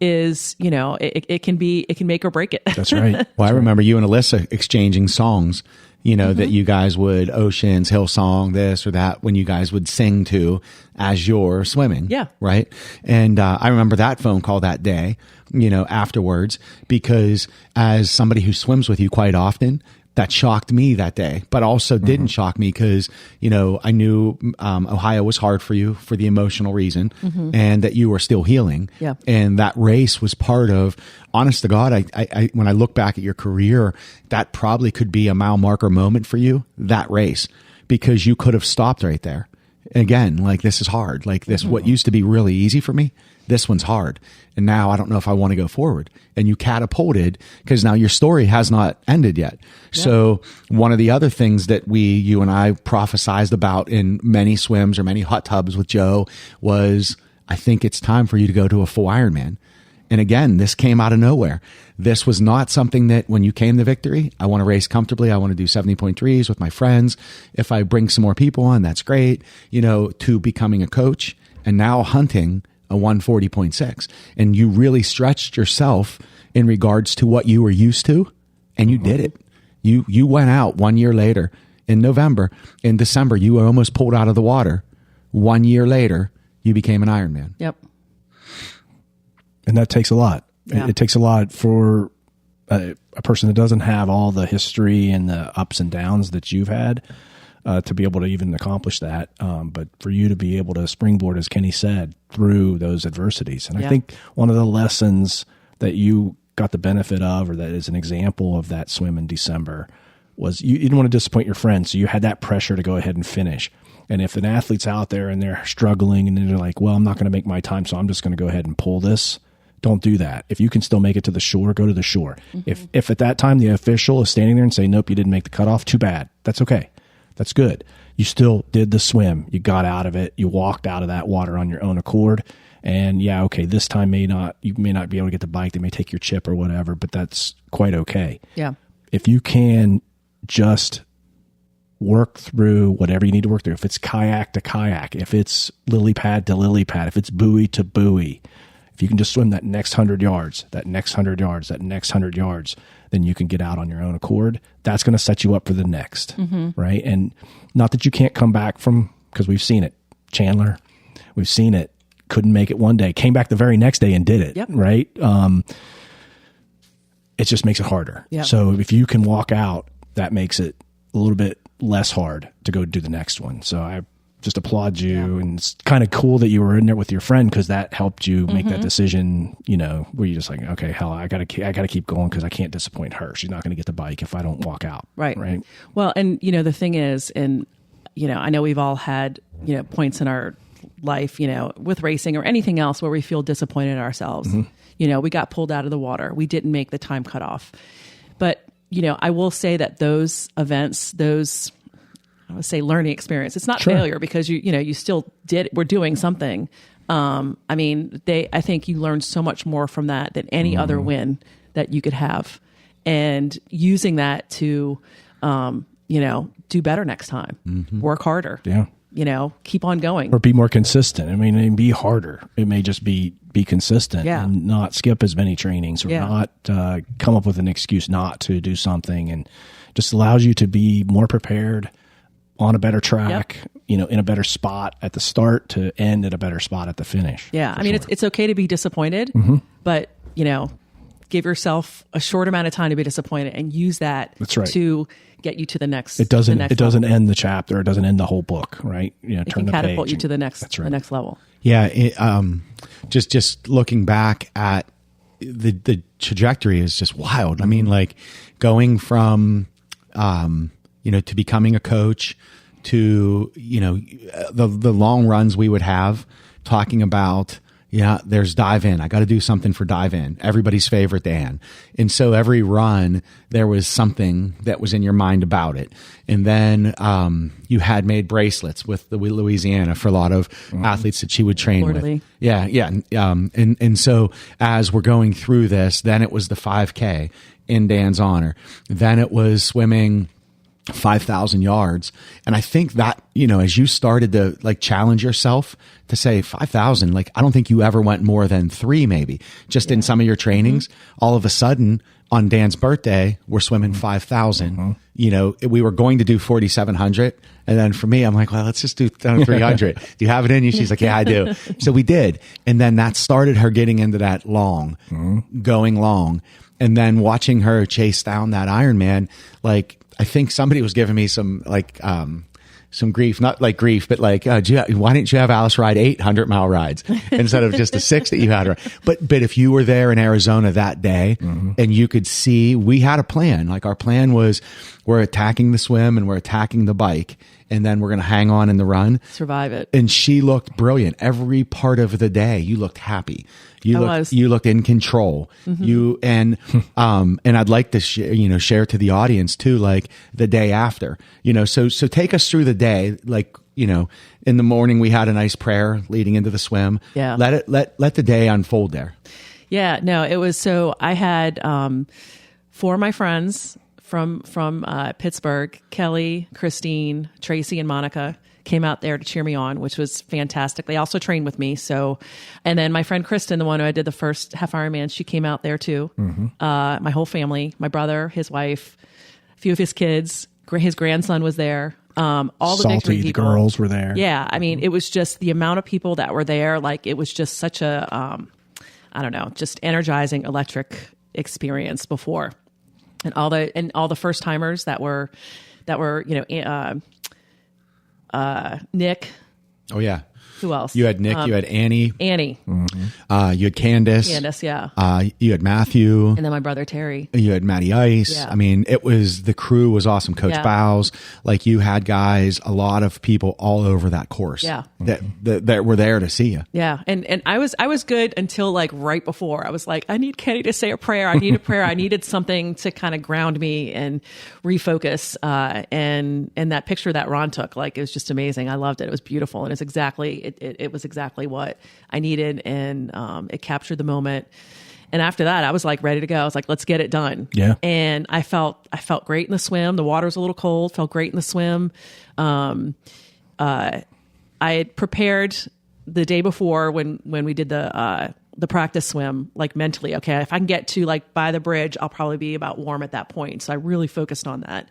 Speaker 3: is, it can make or break it.
Speaker 1: That's right.
Speaker 2: Well, I remember you and Alyssa exchanging songs, that you guys would Oceans, Hillsong, this or that, when you guys would sing to as you're swimming.
Speaker 3: Yeah.
Speaker 2: Right. And I remember that phone call that day, afterwards, because as somebody who swims with you quite often, that shocked me that day, but also didn't shock me because, I knew Ohio was hard for you for the emotional reason, and that you were still healing.
Speaker 3: Yeah.
Speaker 2: And that race was part of, honest to God, I when I look back at your career, that probably could be a mile marker moment for you, that race, because you could have stopped right there. Again, like, this is hard. Like, this, what used to be really easy for me, this one's hard. And now I don't know if I want to go forward. And you catapulted, because now your story has not ended yet. Yeah. So one of the other things that you and I prophesized about in many swims or many hot tubs with Joe was, I think it's time for you to go to a full Ironman. And again, this came out of nowhere. This was not something that when you came to Victory, I want to race comfortably. I want to do 70.3s with my friends. If I bring some more people on, that's great, to becoming a coach and now hunting a 140.6. And you really stretched yourself in regards to what you were used to, and you did it. You went out 1 year later in November. In December, you were almost pulled out of the water. 1 year later, you became an Ironman.
Speaker 3: Yep.
Speaker 1: And that takes a lot.
Speaker 3: Yeah.
Speaker 1: It takes a lot for a person that doesn't have all the history and the ups and downs that you've had to be able to even accomplish that. But for you to be able to springboard, as Kenny said, through those adversities. And I think one of the lessons that you got the benefit of, or that is an example of that swim in December, was you didn't want to disappoint your friends. So you had that pressure to go ahead and finish. And if an athlete's out there and they're struggling and they're like, well, I'm not going to make my time, so I'm just going to go ahead and pull this. Don't do that. If you can still make it to the shore, go to the shore. If at that time the official is standing there and saying, nope, you didn't make the cutoff, too bad. That's okay. That's good. You still did the swim. You got out of it. You walked out of that water on your own accord. And this time you may not be able to get the bike. They may take your chip or whatever, but that's quite okay.
Speaker 3: Yeah.
Speaker 1: If you can just work through whatever you need to work through, if it's kayak to kayak, if it's lily pad to lily pad, if it's buoy to buoy, If you can just swim that next 100 yards, that next 100 yards, that next 100 yards, then you can get out on your own accord. That's going to set you up for the next, right? And not that you can't come back from, because we've seen it. Chandler, we've seen it. Couldn't make it one day, came back the very next day and did it, right? It just makes it harder. Yep. So if you can walk out, that makes it a little bit less hard to go do the next one. So I just applaud you, and it's kind of cool that you were in there with your friend, because that helped you make that decision. Where you're just like, okay, hell, I gotta keep going because I can't disappoint her. She's not going to get the bike if I don't walk out. Right.
Speaker 3: Well, and the thing is, and I know we've all had points in our life, with racing or anything else where we feel disappointed in ourselves. We got pulled out of the water. We didn't make the time cutoff. But I will say that those events, I would say learning experience, it's not failure, because you still we're doing something. I think you learned so much more from that than any other win that you could have, and using that to, do better next time, work harder. Yeah. Keep on going.
Speaker 1: Or be more consistent. And be harder. It may just be consistent and not skip as many trainings, or not come up with an excuse not to do something, and just allows you to be more prepared, on a better track, in a better spot at the start to end at a better spot at the finish.
Speaker 3: Yeah. It's okay to be disappointed, but, give yourself a short amount of time to be disappointed, and use that to get you to the next.
Speaker 1: It doesn't end the chapter. It doesn't end the whole book, right?
Speaker 3: It can catapult you to the next level.
Speaker 2: Yeah. Just looking back at the trajectory is just wild. Going from, to becoming a coach, to, the long runs we would have, talking about, there's dive in. I got to do something for dive in. Everybody's favorite Dan. And so every run, there was something that was in your mind about it. And then you had made bracelets with the Louisiana for a lot of athletes that she would train with. Yeah. And so as we're going through this, then it was the 5K in Dan's honor. Then it was swimming 5,000 yards. And I think that, as you started to challenge yourself to say 5,000, I don't think you ever went more than 3, maybe just in some of your trainings. All of a sudden on Dan's birthday, we're swimming 5,000. We were going to do 4,700. And then for me, I'm like, well, let's just do 300. Do you have it in you? She's like, yeah, I do. So we did. And then that started her getting into that going long. And then watching her chase down that Ironman, I think somebody was giving me some grief, not grief, but why didn't you have Alice ride 800-mile rides instead of just the 6 that you had her? But if you were there in Arizona that day and you could see, we had a plan. Our plan was, we're attacking the swim and we're attacking the bike, and then we're going to hang on in the run.
Speaker 3: Survive it.
Speaker 2: And she looked brilliant. Every part of the day, you looked happy. You looked in control. And I'd like to share to the audience too, the day after, so take us through the day. In the morning we had a nice prayer leading into the swim. Yeah. Let the day unfold there.
Speaker 3: Yeah, no, it was, so I had 4 of my friends from Pittsburgh, Kelly, Christine, Tracy, and Monica, came out there to cheer me on, which was fantastic. They also trained with me. So, and then my friend Kristen, the one who I did the first half Ironman, she came out there too. My whole family, my brother, his wife, a few of his kids, his grandson was there. All the
Speaker 1: Salty,
Speaker 3: victory people.
Speaker 1: The girls were there.
Speaker 3: Yeah. It was just the amount of people that were there. It was just such a, just energizing, electric experience before. And all the first timers that were, Nick.
Speaker 2: Oh yeah.
Speaker 3: Who else?
Speaker 2: You had Nick, you had Annie.
Speaker 3: Mm-hmm.
Speaker 2: You had Candace.
Speaker 3: Yeah.
Speaker 2: You had Matthew.
Speaker 3: And then my brother Terry.
Speaker 2: You had Matty Ice.
Speaker 3: Yeah.
Speaker 2: I mean, the crew was awesome. Coach Bows. You had guys, a lot of people all over that course.
Speaker 3: Yeah.
Speaker 2: That were there to see you.
Speaker 3: Yeah. And I was good until right before. I was like, I need Kenny to say a prayer. I need a prayer. I needed something to kind of ground me and refocus. And that picture that Ron took, it was just amazing. I loved it. It was beautiful. And it's exactly, it was exactly what I needed, and it captured the moment. And after that, I was ready to go. I was let's get it done.
Speaker 1: Yeah.
Speaker 3: And I felt great in the swim. The water was a little cold. Felt great in the swim. I had prepared the day before when we did the the practice swim, like mentally, okay, if I can get to like by the bridge, I'll probably be about warm at that point. So I really focused on that.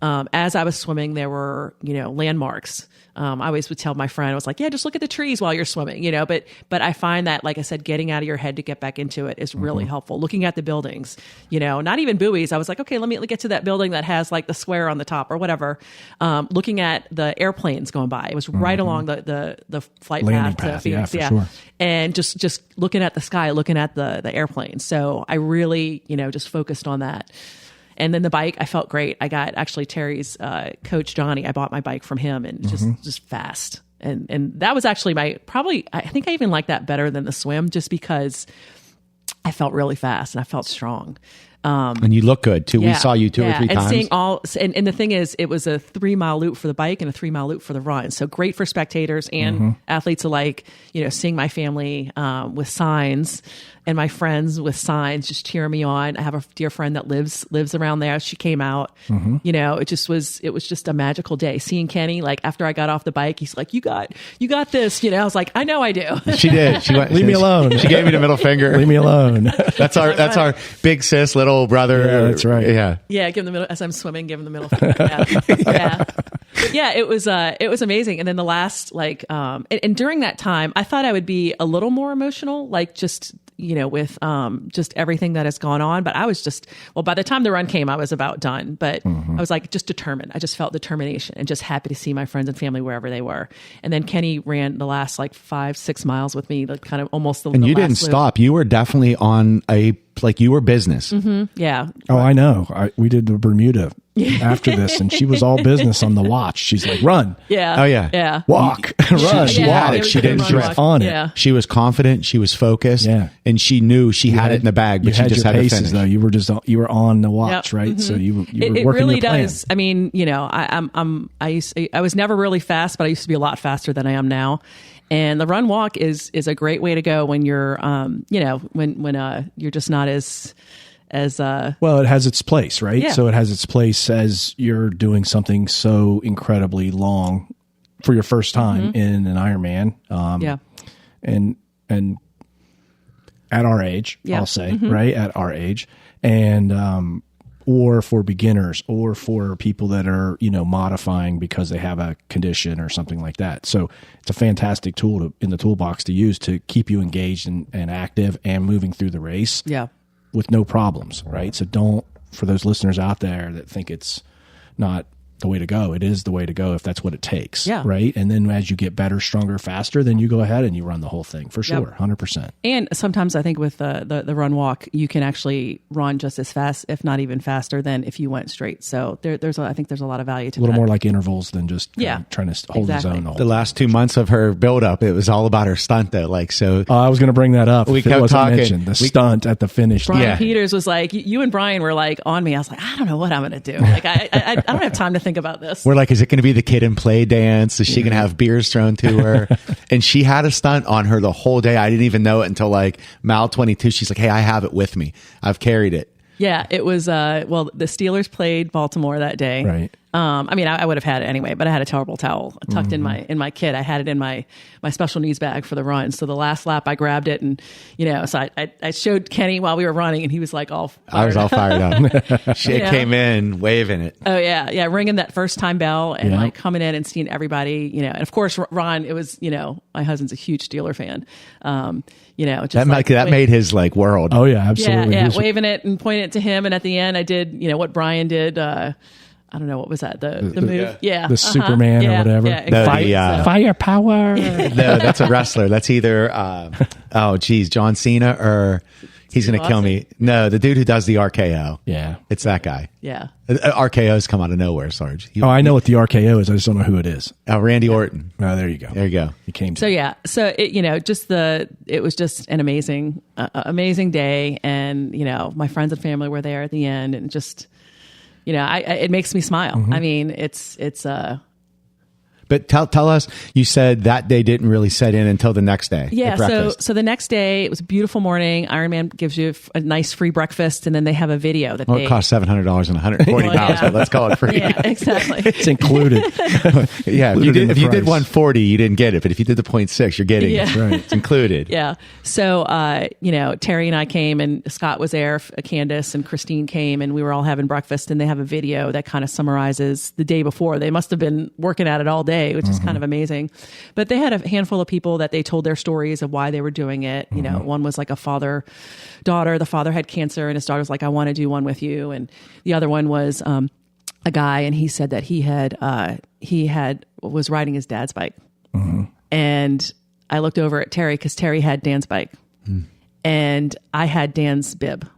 Speaker 3: As I was swimming, there were, landmarks. I always would tell my friend, I was like, yeah, just look at the trees while you're swimming, but I find that, like I said, getting out of your head to get back into it is really helpful. Looking at the buildings, not even buoys. I was like, okay, let me get to that building that has like the square on the top or whatever. Looking at the airplanes going by. It was right along the flight
Speaker 1: Landing
Speaker 3: path to
Speaker 1: path,
Speaker 3: Phoenix.
Speaker 1: yeah, for sure.
Speaker 3: And just looking at the sky, looking at the airplanes. So I really, just focused on that. And then the bike, I felt great. I got actually Terry's coach, Johnny. I bought my bike from him, and just fast. And that was actually I think I even like that better than the swim, just because I felt really fast and I felt strong.
Speaker 2: And you look good too.
Speaker 3: Yeah,
Speaker 2: we saw you two or three times.
Speaker 3: And the thing is, it was a 3-mile loop for the bike and a 3-mile loop for the run. So great for spectators and athletes alike. seeing my family with signs and my friends with signs just cheering me on. I have a dear friend that lives around there. She came out. It was just a magical day. Seeing Kenny, like after I got off the bike, he's like, "You got this." I was like, "I know I do."
Speaker 2: She did. She went.
Speaker 1: Leave me alone.
Speaker 2: She gave me the middle finger.
Speaker 1: Leave me alone.
Speaker 2: That's our big sis, little brother.
Speaker 1: Yeah, that's right.
Speaker 2: Yeah.
Speaker 3: Yeah, give him the middle as I'm swimming. Give him the middle finger. Yeah. Yeah, it was amazing. And then the last and during that time, I thought I would be a little more emotional, like just with just everything that has gone on. But I was by the time the run came, I was about done. But I was like just determined. I just felt determination and just happy to see my friends and family wherever they were. And then Kenny ran the last 5-6 miles with me, like kind of almost the.
Speaker 2: And you
Speaker 3: last
Speaker 2: didn't
Speaker 3: loop.
Speaker 2: stop. You were definitely on you were business.
Speaker 3: Yeah.
Speaker 1: Oh, I know. We did the Bermuda after this, and she was all business on the watch. She's like, "Run,
Speaker 3: Yeah.
Speaker 2: Oh, yeah.
Speaker 3: Yeah.
Speaker 1: walk, run."
Speaker 2: She had it. She didn't
Speaker 3: run,
Speaker 2: drift.
Speaker 3: walk.
Speaker 1: on it.
Speaker 3: Yeah.
Speaker 2: She was confident. She was focused.
Speaker 1: Yeah.
Speaker 2: And she knew she had it in the bag,
Speaker 1: You
Speaker 2: but she
Speaker 1: had
Speaker 2: just
Speaker 1: your
Speaker 2: had to
Speaker 1: paces,
Speaker 2: finish.
Speaker 1: though. You were on the watch,
Speaker 3: Yep.
Speaker 1: right? So you were
Speaker 3: It
Speaker 1: working
Speaker 3: really
Speaker 1: your plan.
Speaker 3: does. I mean, I was never really fast, but I used to be a lot faster than I am now. And the run walk is a great way to go when you're, when you're just not as
Speaker 1: Well, it has its place, right?
Speaker 3: Yeah.
Speaker 1: So it has its place as you're doing something so incredibly long for your first time in an Ironman.
Speaker 3: yeah.
Speaker 1: And at our age,
Speaker 3: Yeah.
Speaker 1: I'll say, right? At our age. And, or for beginners or for people that are, modifying because they have a condition or something like that. So it's a fantastic tool in the toolbox to use to keep you engaged and active and moving through the race.
Speaker 3: Yeah.
Speaker 1: With no problems, right? So for those listeners out there that think it's not the way to go, it is the way to go if that's what it takes,
Speaker 3: Yeah.
Speaker 1: right? And then as you get better, stronger, faster, then you go ahead and you run the whole thing for sure, 100%.
Speaker 3: And sometimes I think with the run walk, you can actually run just as fast, if not even faster, than if you went straight. So I think there's a lot of value to
Speaker 1: A little
Speaker 3: that.
Speaker 1: more like intervals than just
Speaker 3: Yeah.
Speaker 1: trying to hold
Speaker 3: Exactly.
Speaker 1: his own the whole
Speaker 2: The last 2 months of her build-up, it was all about her stunt, though.
Speaker 1: I was going to bring that up.
Speaker 2: We
Speaker 1: if it
Speaker 2: kept
Speaker 1: wasn't
Speaker 2: talking.
Speaker 1: mentioned. The stunt at the finish.
Speaker 3: Brian
Speaker 2: Yeah.
Speaker 3: Peters was like, you and Brian were like on me. I was like, I don't know what I'm going to do. Like, I don't have time to think about this.
Speaker 2: We're like, is it going to be the kid and play dance? Is she going to have beers thrown to her? And she had a stunt on her the whole day. I didn't even know it until mile 22. She's like, hey, I have it with me. I've carried it.
Speaker 3: Yeah, it was, the Steelers played Baltimore that day.
Speaker 1: Right.
Speaker 3: I would have had it anyway, but I had a terrible towel tucked in my kit. I had it in my special needs bag for the run. So the last lap I grabbed it and, so I showed Kenny while we were running and he was like all fired
Speaker 2: I was all fired up. She
Speaker 3: Yeah.
Speaker 2: came in waving it.
Speaker 3: Oh yeah. Yeah. Ringing that first time bell and
Speaker 1: Yeah.
Speaker 3: coming in and seeing everybody, and of course, Ron, it was, my husband's a huge Steeler fan. Just
Speaker 2: That made his world.
Speaker 1: Oh, yeah, absolutely.
Speaker 3: Yeah.
Speaker 1: He was-
Speaker 3: Waving it and pointing it to him. And at the end I did, what Brian did, I don't know, what was that? The move? Yeah.
Speaker 1: the Superman or
Speaker 3: Yeah,
Speaker 1: whatever.
Speaker 3: Yeah,
Speaker 2: No,
Speaker 3: exactly.
Speaker 2: the,
Speaker 1: Firepower.
Speaker 2: No, that's a wrestler. That's either, John Cena or he's going to kill me. No, the dude who does the RKO.
Speaker 1: Yeah.
Speaker 2: It's that guy.
Speaker 3: Yeah.
Speaker 2: RKO's come out of nowhere, Sarge.
Speaker 1: I know what the RKO is. I just don't know who it is.
Speaker 2: Randy Orton.
Speaker 1: Oh, there you go.
Speaker 2: There you go.
Speaker 1: He came to
Speaker 3: So yeah, so it, it was just an amazing day, and my friends and family were there at the end, and just it makes me smile. I mean, it's
Speaker 2: But tell us, you said that day didn't really set in until the next day.
Speaker 3: Yeah.
Speaker 2: breakfast.
Speaker 3: So the next day, it was a beautiful morning. Ironman gives you a nice free breakfast, and then they have a video that
Speaker 2: it costs $700 and 140 miles, but let's call it free.
Speaker 3: Yeah, exactly.
Speaker 1: It's included.
Speaker 2: Yeah. If you did 140, you didn't get it. But if you did the 0.6, you're getting it.
Speaker 1: Right.
Speaker 2: It's included.
Speaker 3: Yeah. So, Terry and I came, and Scott was there, Candace and Christine came, and we were all having breakfast, and they have a video that kind of summarizes the day before. They must have been working at it all day, which is kind of amazing. But they had a handful of people that they told their stories of why they were doing it. You know, one was like a father-daughter. The father had cancer, and his daughter was like, I want to do one with you. And the other one was a guy, and he said that he was riding his dad's bike. And I looked over at Terry because Terry had Dan's bike. And I had Dan's bib.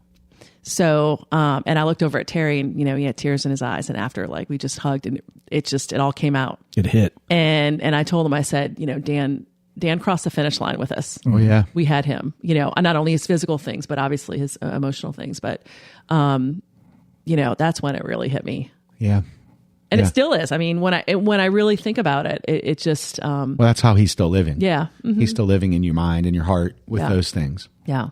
Speaker 3: So, and I looked over at Terry, and, he had tears in his eyes. And after, we just hugged, and it all came out.
Speaker 1: It hit.
Speaker 3: And I told him, I said, Dan crossed the finish line with us.
Speaker 2: Oh, yeah.
Speaker 3: We had him, not only his physical things, but obviously his emotional things. But, that's when it really hit me.
Speaker 2: Yeah.
Speaker 3: And it still is. I mean, when I really think about it, it just,
Speaker 2: well, that's how he's still living.
Speaker 3: Yeah. Mm-hmm.
Speaker 2: He's still living in your mind and your heart with those things.
Speaker 3: Yeah.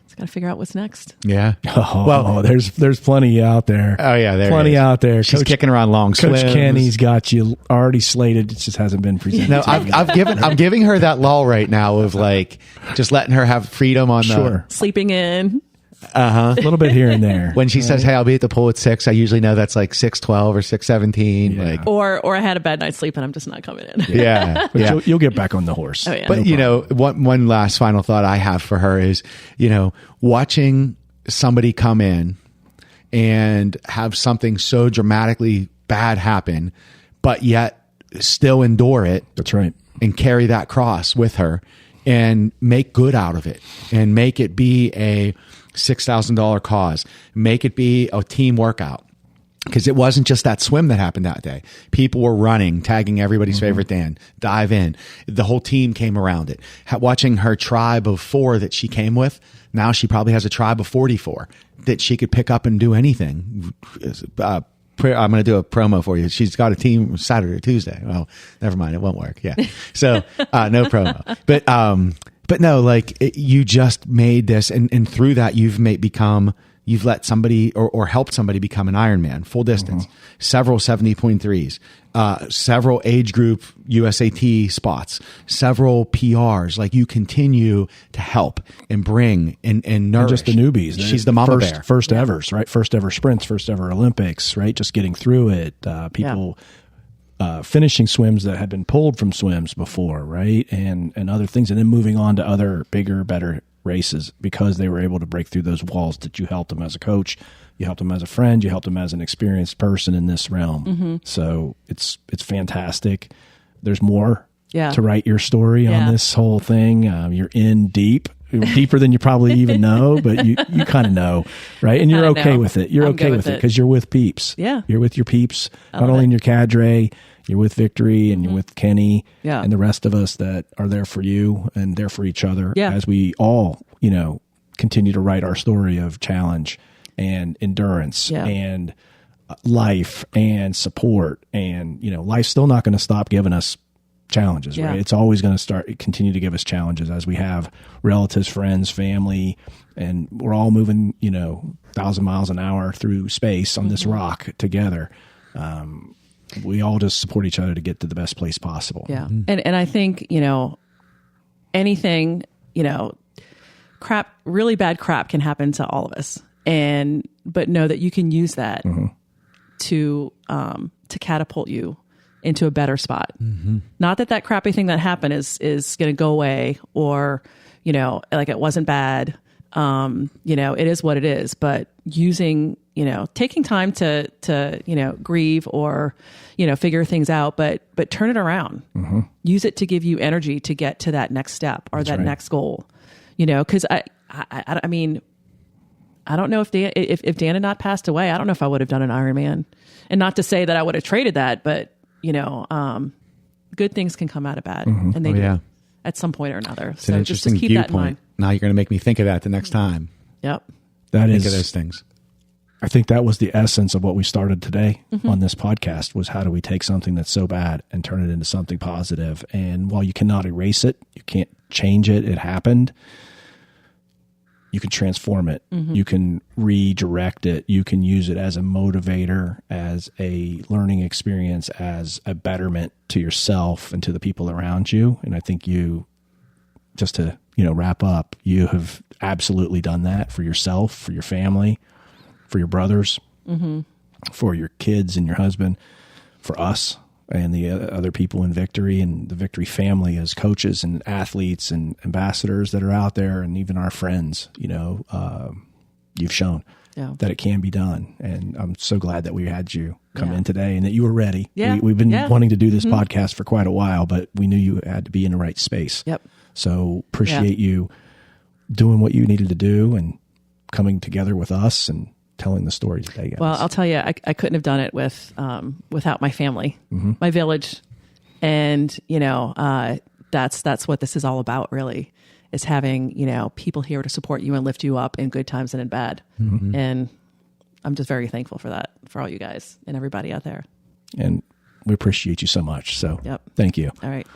Speaker 3: Just got to figure out what's next.
Speaker 2: Yeah.
Speaker 1: There's plenty out there.
Speaker 2: Oh yeah, there
Speaker 1: plenty out there.
Speaker 2: She's kicking around long
Speaker 1: Coach
Speaker 2: swims.
Speaker 1: Kenny's got you already slated. It just hasn't been presented.
Speaker 2: No, I'm giving her that lull right now of just letting her have freedom on the
Speaker 3: Sleeping in.
Speaker 1: A little bit here and there.
Speaker 2: When she says, "Hey, I'll be at the pool at 6," I usually know that's 6:12 or 6:17.
Speaker 1: Yeah.
Speaker 3: Or I had a bad night's sleep and I'm just not coming in.
Speaker 2: Yeah,
Speaker 1: But you'll get back on the horse.
Speaker 3: Oh, yeah.
Speaker 2: But one last final thought I have for her is, watching somebody come in and have something so dramatically bad happen, but yet still endure it.
Speaker 1: That's right.
Speaker 2: And carry that cross with her and make good out of it and make it be a $6,000 cause, make it be a team workout. Because it wasn't just that swim that happened that day. People were running, tagging everybody's favorite Dan, dive in. The whole team came around it. Watching her tribe of 4 that she came with, now she probably has a tribe of 44 that she could pick up and do anything. I'm going to do a promo for you. She's got a team Saturday or Tuesday. Well, never mind. It won't work. Yeah. So no promo. But no, you just made this, and through that you've let somebody or helped somebody become an Ironman, full distance, several 70.3s, several age group USAT spots, several PRs. You continue to help and bring and nourish.
Speaker 1: And just the newbies.
Speaker 2: She's the mama bear.
Speaker 1: First evers, right? First ever sprints, first ever Olympics, right? Just getting through it. People finishing swims that had been pulled from swims before, right? And other things. And then moving on to other bigger, better races because they were able to break through those walls that you helped them as a coach, you helped them as a friend, you helped them as an experienced person in this realm. So it's fantastic. There's more to write your story on this whole thing. You're in deeper than you probably even know, but you kind of know, right? And you're okay with it. You're okay with it because you're with peeps.
Speaker 3: Yeah.
Speaker 1: You're with your peeps, not only in your cadre, you're with Victory and you're with Kenny and the rest of us that are there for you and there for each other as we all, continue to write our story of challenge and endurance and life and support. And, life's still not going to stop giving us challenges, right? It's always going to continue to give us challenges as we have relatives, friends, family, and we're all moving, 1,000 miles an hour through space on this rock together. We all just support each other to get to the best place possible.
Speaker 3: Yeah. And I think, anything, crap, really bad crap can happen to all of us. But know that you can use that to catapult you into a better spot. Not that crappy thing that happened is going to go away or, it wasn't bad. It is what it is, but using, taking time to grieve or, figure things out, but turn it around, use it to give you energy to get to that next step or next goal, cause I mean, I don't know if Dan had not passed away, I don't know if I would have done an Ironman, and not to say that I would have traded that, but good things can come out of bad and they do at some point or another.
Speaker 2: It's so just keep
Speaker 3: viewpoint.
Speaker 2: That in mind. Now you're going to make me think of that the next time.
Speaker 3: Yep.
Speaker 1: Think
Speaker 2: of those things.
Speaker 1: I think that was the essence of what we started today on this podcast, was how do we take something that's so bad and turn it into something positive? And while you cannot erase it, you can't change it, it happened, you can transform it. You can redirect it. You can use it as a motivator, as a learning experience, as a betterment to yourself and to the people around you. And I think you, just to, wrap up, you have absolutely done that for yourself, for your family, for your brothers, for your kids and your husband, for us and the other people in Victory and the Victory family as coaches and athletes and ambassadors that are out there, and even our friends. You've shown that it can be done. And I'm so glad that we had you come in today and that you were ready.
Speaker 3: Yeah.
Speaker 1: We've been wanting to do this podcast for quite a while, but we knew you had to be in the right space.
Speaker 3: Yep.
Speaker 1: So appreciate you doing what you needed to do and coming together with us and telling the story today, guys.
Speaker 3: Well, I'll tell you, I couldn't have done it without my family, my village. And, that's what this is all about, really, is having, people here to support you and lift you up in good times and in bad. And I'm just very thankful for that, for all you guys and everybody out there.
Speaker 1: And we appreciate you so much. So thank you.
Speaker 3: All right.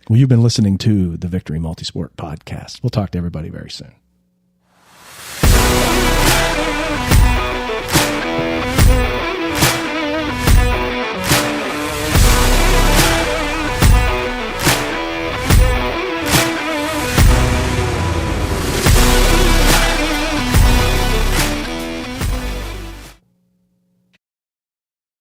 Speaker 1: Well, you've been listening to the Victory Multisport podcast. We'll talk to everybody very soon.